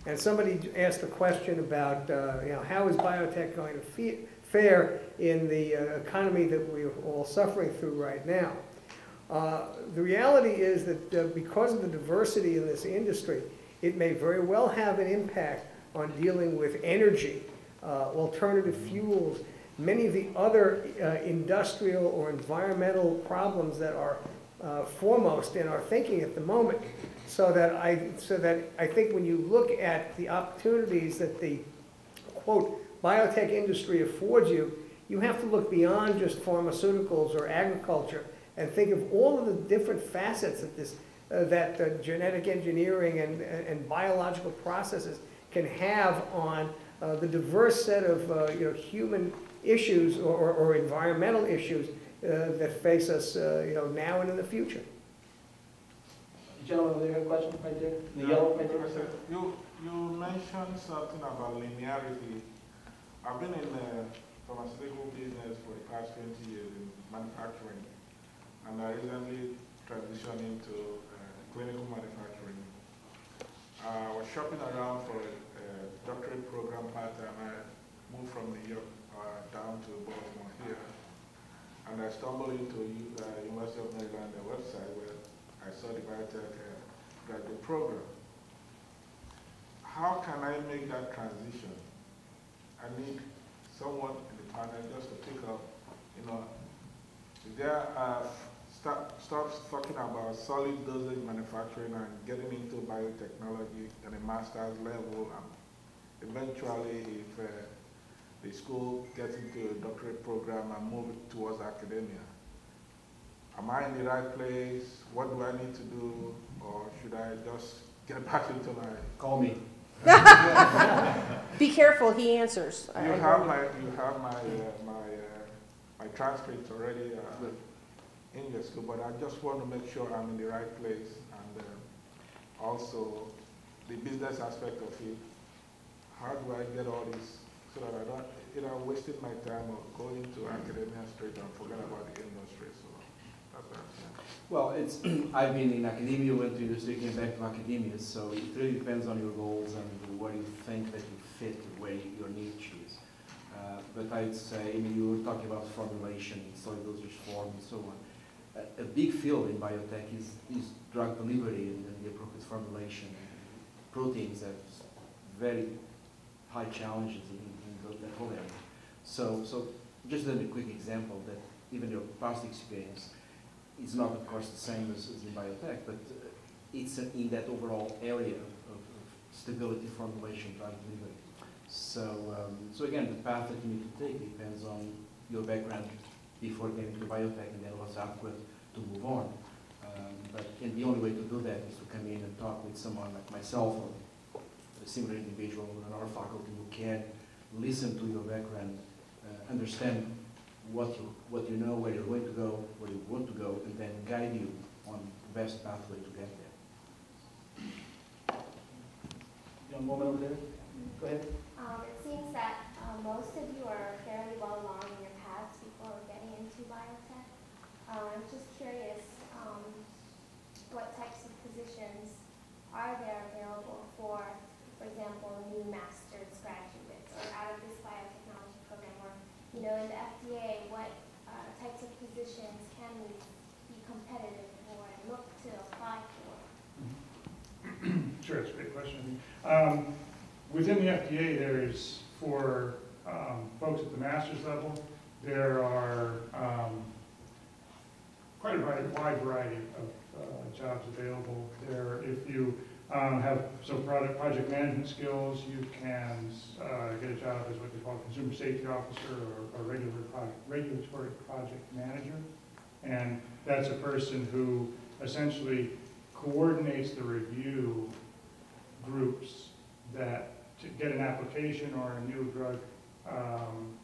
And somebody asked the question about how is biotech going to fare in the economy that we're all suffering through right now. The reality is that because of the diversity in this industry, it may very well have an impact on dealing with energy, alternative fuels, many of the other industrial or environmental problems that are foremost in our thinking at the moment. So that I think when you look at the opportunities that the, quote, biotech industry affords you, you have to look beyond just pharmaceuticals or agriculture and think of all of the different facets of this, that genetic engineering and biological processes can have on the diverse set of human issues or environmental issues that face us now and in the future. Gentleman over there, a question right there? The yellow right there, sir. You mentioned something about linearity. I've been in the pharmaceutical business for the past past 20 years in manufacturing, and I recently transitioned into clinical manufacturing. I was shopping around for a doctorate program part-time. I moved from New York down to Baltimore here, and I stumbled into University of Maryland, their website, where I saw the Biotech graduate program. How can I make that transition? I need someone in the panel just to pick up, there stops talking about solid dosage manufacturing and getting into biotechnology at a master's level, and eventually if the school gets into a doctorate program and move towards academia. Am I in the right place? What do I need to do? Or should I just get back into my... Call me. Be careful, he answers. You have my transcripts already in your school, but I just want to make sure I'm in the right place, and also the business aspect of it. How do I get all this so that I don't wasting my time or going to academia straight and forget about the industry? So that's what I'm saying. Well, it's I've been in academia, went to industry, came back to academia, so it really depends on your goals and what you think that you fit, where your niche is. But I'd say, you were talking about formulation, solid dosage form, and so on. A big field in biotech is drug delivery and the appropriate formulation. Proteins have very high challenges in that whole area. So just a quick example that even your past experience is not, of course, the same as in biotech, but it's in that overall area of stability, formulation, drug delivery. So again, the path that you need to take depends on your background before getting to biotech, and then what's adequate to move on. And the only way to do that is to come in and talk with someone like myself or a similar individual in our faculty who can listen to your background, understand what you know, where you're going to go, where you want to go, and then guide you on the best pathway to get there. Young woman over there, go ahead. It seems that most of you are fairly well along in your paths before getting into biotech. I'm just curious, what types of positions are there available for example, new master's graduates, or out of this biotechnology program, or in the FDA, what types of positions can we be competitive for and look to apply for? Sure, that's a great question. Within the FDA, there's, for folks at the master's level, there are quite a wide variety of jobs available there. If you have some project management skills, you can get a job as what they call consumer safety officer or regulatory project manager. And that's a person who essentially coordinates the review groups that to get an application or a new drug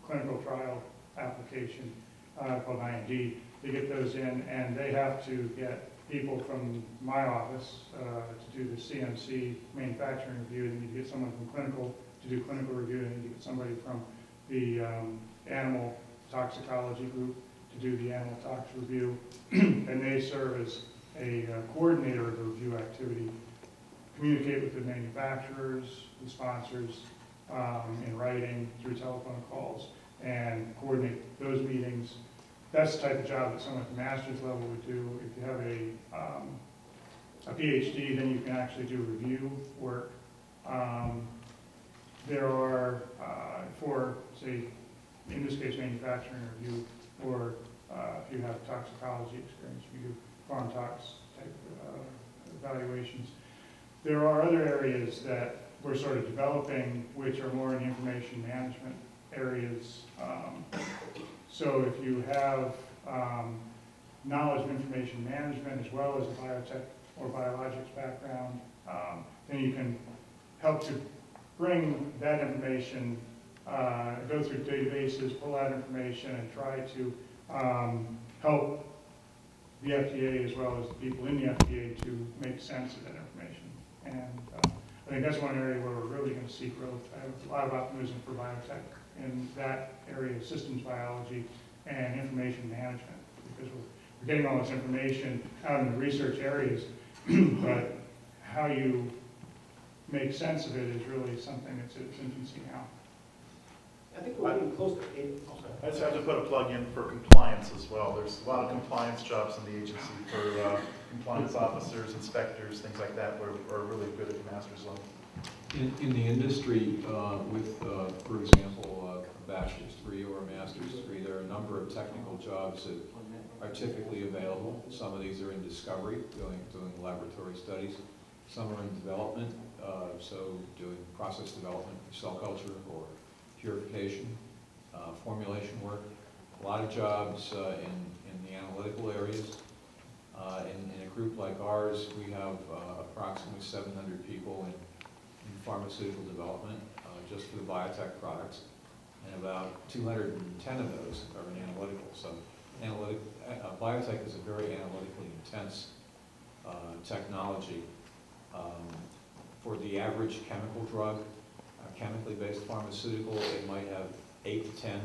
clinical trial application called IND. They get those in, and they have to get people from my office to do the CMC manufacturing review. They need to get someone from clinical to do clinical review. They need to get somebody from the animal toxicology group to do the animal tox review. And they serve as a coordinator of the review activity, communicate with the manufacturers, the sponsors in writing, through telephone calls, and coordinate those meetings. That's the type of job that someone at the master's level would do. If you have a PhD, then you can actually do review work. There are, for, say, in this case, manufacturing review, or if you have toxicology experience, you do farm tox type evaluations. There are other areas that we're sort of developing, which are more in the information management areas. So if you have knowledge of information management as well as a biotech or biologics background, then you can help to bring that information, go through databases, pull out information, and try to help the FDA as well as the people in the FDA to make sense of that information. And I think that's one area where we're really going to see growth. I have a lot of optimism for biotech in that area of systems biology and information management, because we're getting all this information out in the research areas, but how you make sense of it is really something that's at its infancy now. I think we're getting close to 8. I just have to put a plug in for compliance as well. There's a lot of compliance jobs in the agency for compliance officers, inspectors, things like that, where are really good at the master's level. In the industry, with, for example, a bachelor's degree or a master's degree, there are a number of technical jobs that are typically available. Some of these are in discovery, doing laboratory studies. Some are in development, so doing process development for cell culture or purification, formulation work. A lot of jobs in the analytical areas. In a group like ours, we have approximately 700 people in pharmaceutical development, just for the biotech products, and about 210 of those are in analytical. So biotech is a very analytically intense technology. For the average chemical drug, chemically based pharmaceutical, it might have 8 to 10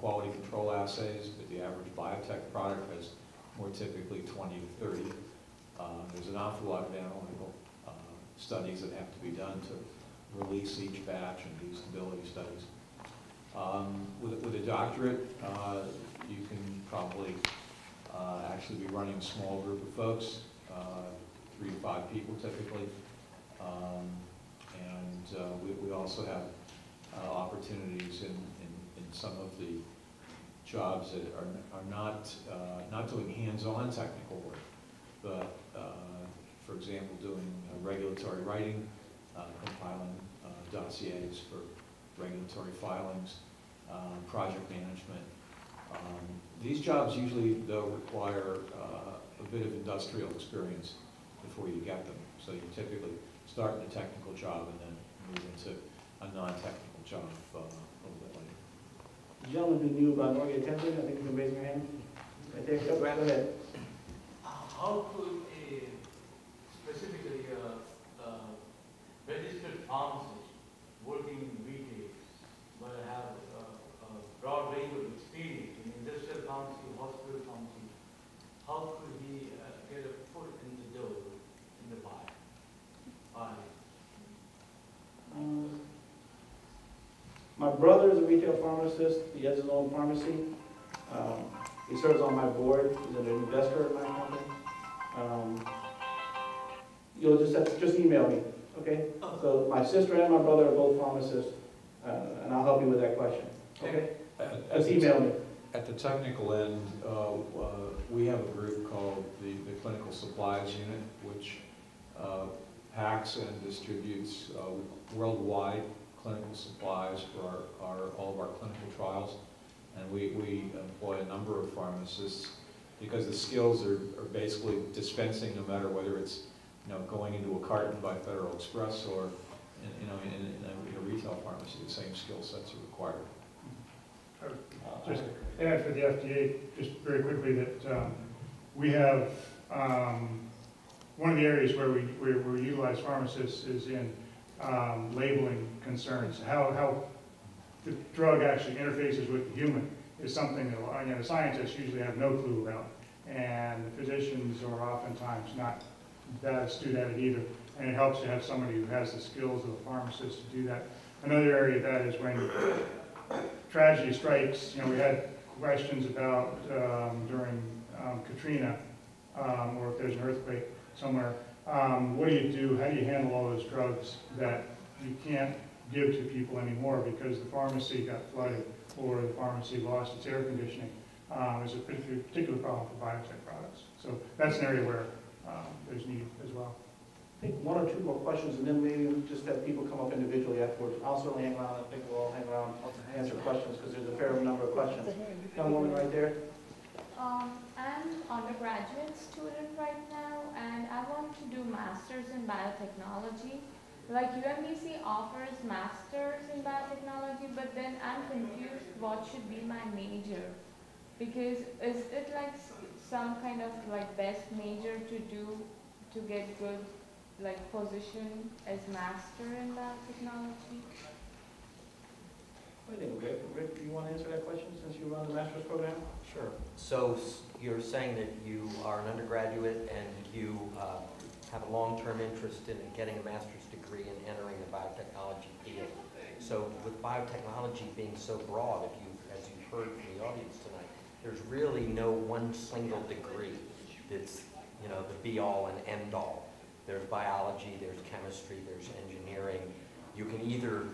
quality control assays, but the average biotech product has more typically 20 to 30. There's an awful lot of analytical studies that have to be done to release each batch and do stability studies. With a doctorate, you can probably actually be running a small group of folks, 3 to 5 people typically. We also have opportunities in some of the jobs that are not doing hands-on technical work, but for example, doing regulatory writing, compiling dossiers for regulatory filings, project management. These jobs usually, though, require a bit of industrial experience before you get them. So you typically start in a technical job and then move into a non-technical job a little bit later. The gentleman who knew about Norgate Tempting, I think you can raise your hand. Right there. Go ahead. How could specifically registered pharmacist working in retail, but have a broad range of experience in industrial pharmacy, hospital pharmacy, how could he get a foot in the door in the pie? My brother is a retail pharmacist. He has his own pharmacy. He serves on my board. He's an investor in my company. You'll just have to email me, okay? So my sister and my brother are both pharmacists, and I'll help you with that question, okay? Just email me. At the technical end, we have a group called the Clinical Supplies Unit, which packs and distributes worldwide clinical supplies for all of our clinical trials. And we employ a number of pharmacists because the skills are basically dispensing, no matter whether it's going into a carton by Federal Express or in a retail pharmacy. The same skill sets are required. Just add for the FDA, just very quickly, that we have one of the areas where we utilize pharmacists is in labeling concerns. How the drug actually interfaces with the human is something that the scientists usually have no clue about, and the physicians are oftentimes not that astute at it either. And it helps to have somebody who has the skills of a pharmacist to do that. Another area of that is when tragedy strikes. We had questions about during Katrina, or if there's an earthquake somewhere. What do you do? How do you handle all those drugs that you can't give to people anymore because the pharmacy got flooded or the pharmacy lost its air conditioning? Is a particular problem for biotech products. So that's an area where there's need as well. I think 1 or 2 more questions, and then maybe we'll just have people come up individually afterwards. I'll certainly hang around. I think we'll all hang around to answer questions because there's a fair number of questions. Young woman right there. I'm undergraduate student right now, and I want to do masters in biotechnology. Like UMBC offers masters in biotechnology, but then I'm confused what should be my major. Because is it like some kind of like best major to do to get good position as master in biotechnology? What do you think, Rick? Rick, do you want to answer that question since you run the master's program? Sure. So you're saying that you are an undergraduate and you have a long-term interest in getting a master's degree and entering the biotechnology field. So with biotechnology being so broad, as you've heard from the audience tonight, there's really no one single degree that's, you know, the be-all and end-all. There's biology, there's chemistry, there's engineering. You can either,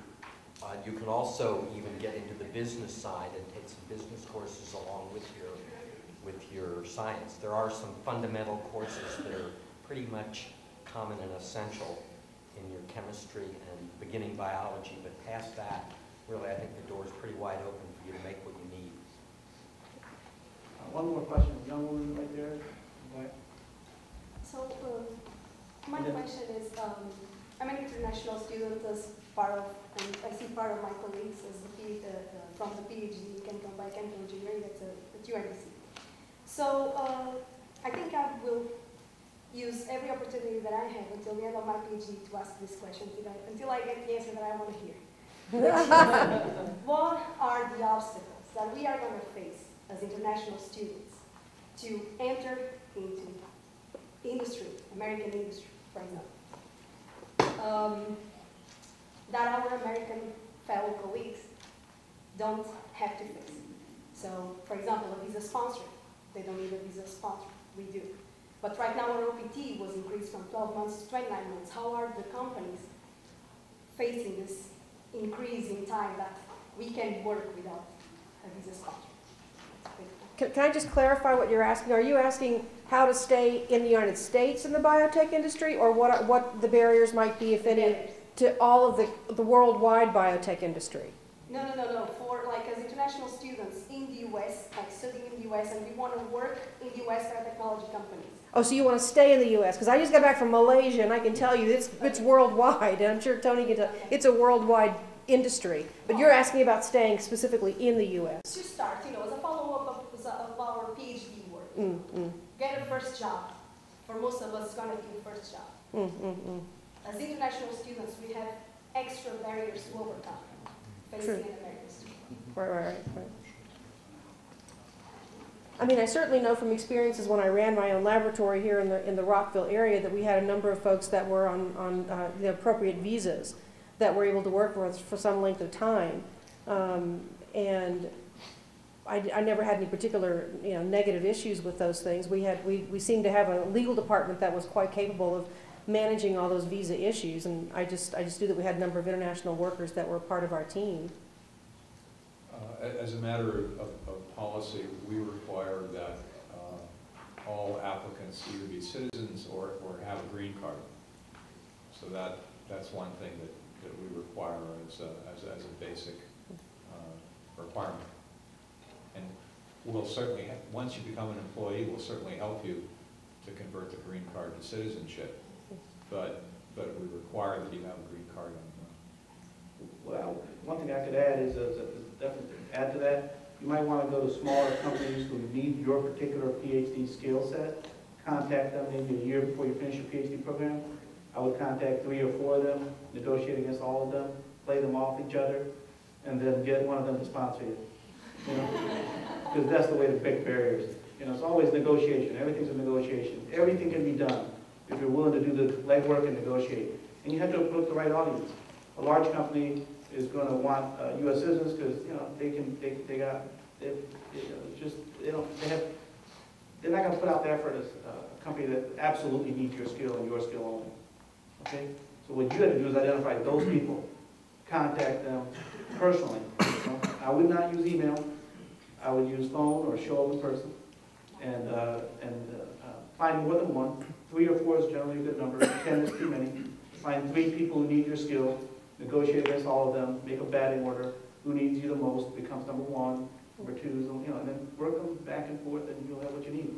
you can also even get into the business side and take some business courses along with your science. There are some fundamental courses that are pretty much common and essential in your chemistry and beginning biology, but past that, really, I think the door is pretty wide open for you to make what you need. One more question, young woman right there. Right. So my question is, I'm an international student as part of, and I see part of my colleagues as from the PhD chemical biochemical engineering at UMBC. So I think I will use every opportunity that I have until the end of my PhD to ask this question until I get the answer that I want to hear. What are the obstacles that we are going to face as international students to enter into industry, American industry, for example, that our American fellow colleagues don't have to face? So, for example, a visa sponsoring. They don't need a visa sponsor. We do. But right now our OPT was increased from 12 months to 29 months. How are the companies facing this increase in time that we can work without a visa sponsor? Can I just clarify what you're asking? Are you asking how to stay in the United States in the biotech industry, or what the barriers might be, if any, to all of the worldwide biotech industry? No. For like as international students in the U.S., like studying in the U.S., and we want to work in the U.S. for technology companies. Oh, so you want to stay in the U.S.? Because I just got back from Malaysia, and I can tell you it's worldwide, and I'm sure Tony can tell. It's a worldwide industry. But you're asking about staying specifically in the U.S. To start, as a follow-up of our PhD work. Get a first job. For most of us, it's going to be the first job. As international students, we have extra barriers to overcome facing an American student. Right. I mean, I certainly know from experiences when I ran my own laboratory here in the Rockville area that we had a number of folks that were on the appropriate visas that were able to work with us for some length of time, and I never had any particular negative issues with those things. We seemed to have a legal department that was quite capable of managing all those visa issues, and I just knew that we had a number of international workers that were part of our team. As a matter of policy, we require that all applicants either be citizens or have a green card. So that's one thing that we require as a basic requirement. And we'll certainly, once you become an employee, we'll certainly help you to convert the green card to citizenship. But we require that you have a green card. Well, one thing I could add is definitely add to that. You might want to go to smaller companies who need your particular PhD skill set. Contact them maybe a year before you finish your PhD program. I would contact 3 or 4 of them, negotiate against all of them, play them off each other, and then get one of them to sponsor you. Because that's the way to break barriers. It's always negotiation. Everything's a negotiation. Everything can be done if you're willing to do the legwork and negotiate. And you have to approach the right audience. A large company is going to want U.S. citizens because they're not going to put out the effort as a company that absolutely needs your skill and your skill only. Okay, so what you have to do is identify those people, contact them personally. I would not use email. I would use phone or show up in person, and find more than one. 3 or 4 is generally a good number. 10 is too many. Find 3 people who need your skill. Negotiate against all of them, make a batting order. Who needs you the most becomes number 1, number 2, and then work them back and forth, and you'll have what you need.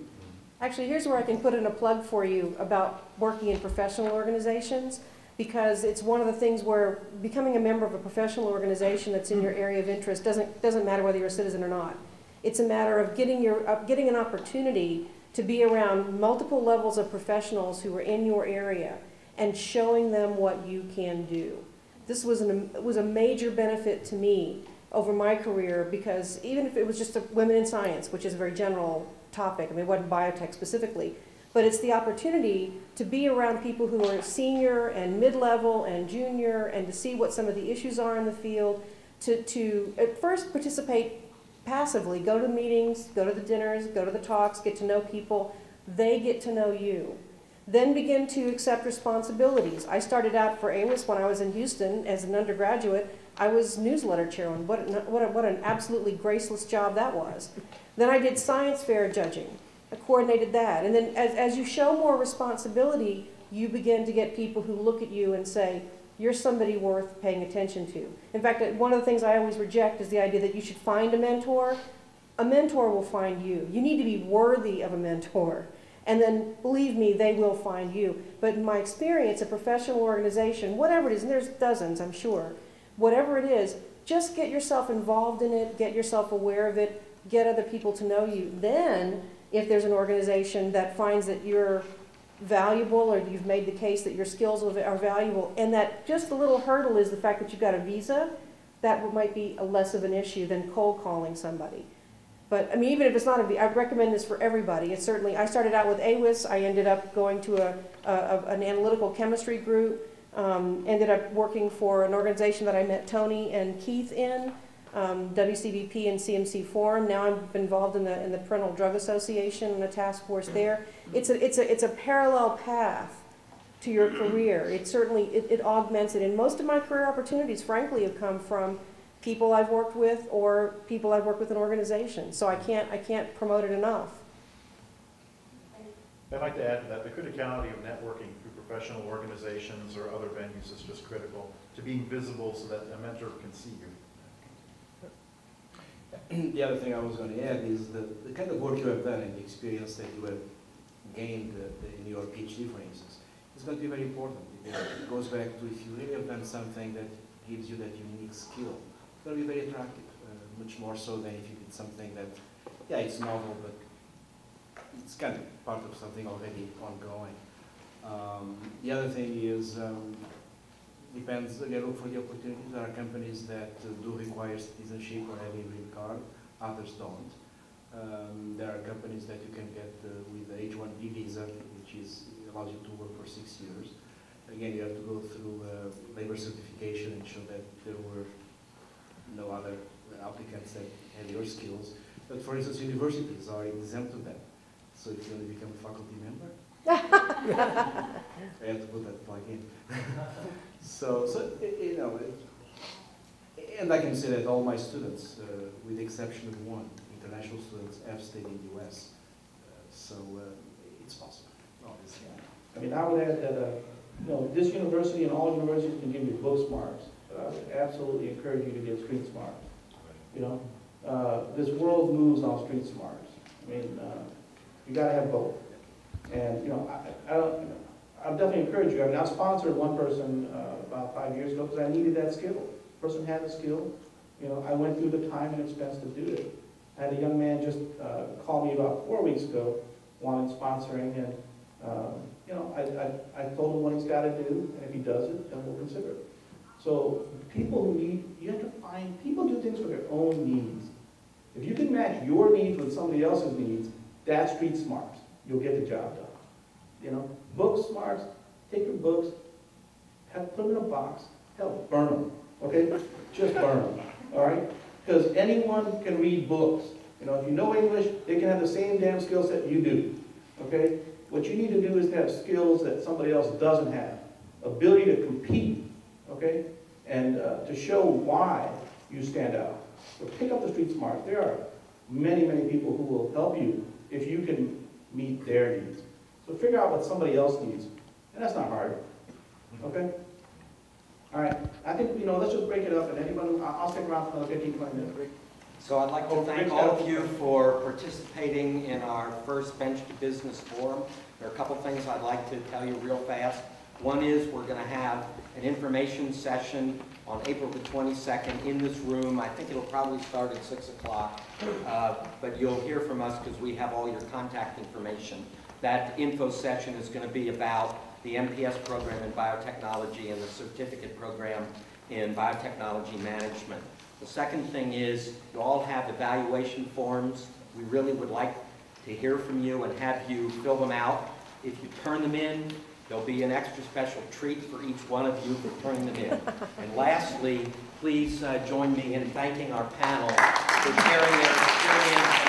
Actually, here's where I can put in a plug for you about working in professional organizations, because it's one of the things where becoming a member of a professional organization that's in your area of interest doesn't matter whether you're a citizen or not. It's a matter of getting an opportunity to be around multiple levels of professionals who are in your area and showing them what you can do. This was a major benefit to me over my career, because even if it was just women in science, which is a very general topic, I mean, it wasn't biotech specifically, but it's the opportunity to be around people who are senior and mid-level and junior, and to see what some of the issues are in the field, to at first participate passively, go to meetings, go to the dinners, go to the talks, get to know people. They get to know you. Then begin to accept responsibilities. I started out for AWIS when I was in Houston as an undergraduate. I was newsletter chairman. What an absolutely graceless job that was. Then I did science fair judging. I coordinated that. And then as you show more responsibility, you begin to get people who look at you and say, you're somebody worth paying attention to. In fact, one of the things I always reject is the idea that you should find a mentor. A mentor will find you. You need to be worthy of a mentor. And then, believe me, they will find you. But in my experience, a professional organization, whatever it is, and there's dozens, I'm sure, whatever it is, just get yourself involved in it, get yourself aware of it, get other people to know you. Then, if there's an organization that finds that you're valuable, or you've made the case that your skills are valuable, and that just the little hurdle is the fact that you've got a visa, that might be less of an issue than cold calling somebody. But I mean, even if it's not I recommend this for everybody. It's certainly, I started out with AWIS, I ended up going to an analytical chemistry group, ended up working for an organization that I met Tony and Keith in, WCVP and CMC Forum. Now I'm involved in the Parental Drug Association and a task force there. It's a parallel path to your career. It certainly, it augments it. And most of my career opportunities, frankly, have come from people I've worked with or people I've worked with in organizations. So I can't promote it enough. I'd like to add to that, the criticality of networking through professional organizations or other venues is just critical to being visible so that a mentor can see you. The other thing I was going to add is the kind of work you have done and the experience that you have gained in your PhD, for instance, is going to be very important. It goes back to if you really have done something that gives you that unique skill, it's going to be very attractive, much more so than if you did something that, yeah, it's novel, but it's kind of part of something already ongoing. The other thing is, depends, again, look for the opportunities. There are companies that do require citizenship or having a green card, others don't. There are companies that you can get with the H-1B visa, which allows you to work for 6 years. Again, you have to go through labor certification and show that there were no other applicants that had your skills. But for instance, universities are exempt of that. So if you want to become a faculty member, I have to put that plug in. So you know, and I can say that all my students, with the exception of one, international students, have stayed in the US. So it's possible, obviously. I mean, I would add that, you know, this university and all universities can give you book smarts, but I would absolutely encourage you to get street smarts. You know, this world moves on street smarts. I mean, you got to have both. And you know, I definitely encourage you. I mean, I sponsored one person about 5 years ago because I needed that skill. The person had the skill. You know, I went through the time and expense to do it. I had a young man just call me about 4 weeks ago, wanted sponsoring, and you know, I told him what he's got to do, and if he does it, then we'll consider it. So people who need, you have to find, people do things for their own needs. If you can match your needs with somebody else's needs, that's street smarts. You'll get the job done. You know, book smarts, take your books, put them in a box, hell, burn them, okay? Just burn them, all right? Because anyone can read books. You know, if you know English, they can have the same damn skill set you do, okay? What you need to do is to have skills that somebody else doesn't have. Ability to compete, okay? And to show why you stand out. So pick up the street smarts. There are many, many people who will help you if you can meet their needs. So figure out what somebody else needs. And that's not hard, okay? All right, I think, you know, let's just break it up, and anyone, I'll stick around for another 15, 20 minutes. So I'd like to thank all of you for participating in our first Bench to Business Forum. There are a couple things I'd like to tell you real fast. One is we're going to have an information session on April the 22nd in this room. I think it'll probably start at 6 o'clock, but you'll hear from us because we have all your contact information. That info session is going to be about the MPS program in biotechnology and the certificate program in biotechnology management. The second thing is, you all have evaluation forms. We really would like to hear from you and have you fill them out. If you turn them in, there'll be an extra special treat for each one of you for turning them in. And lastly, please join me in thanking our panel for sharing their experience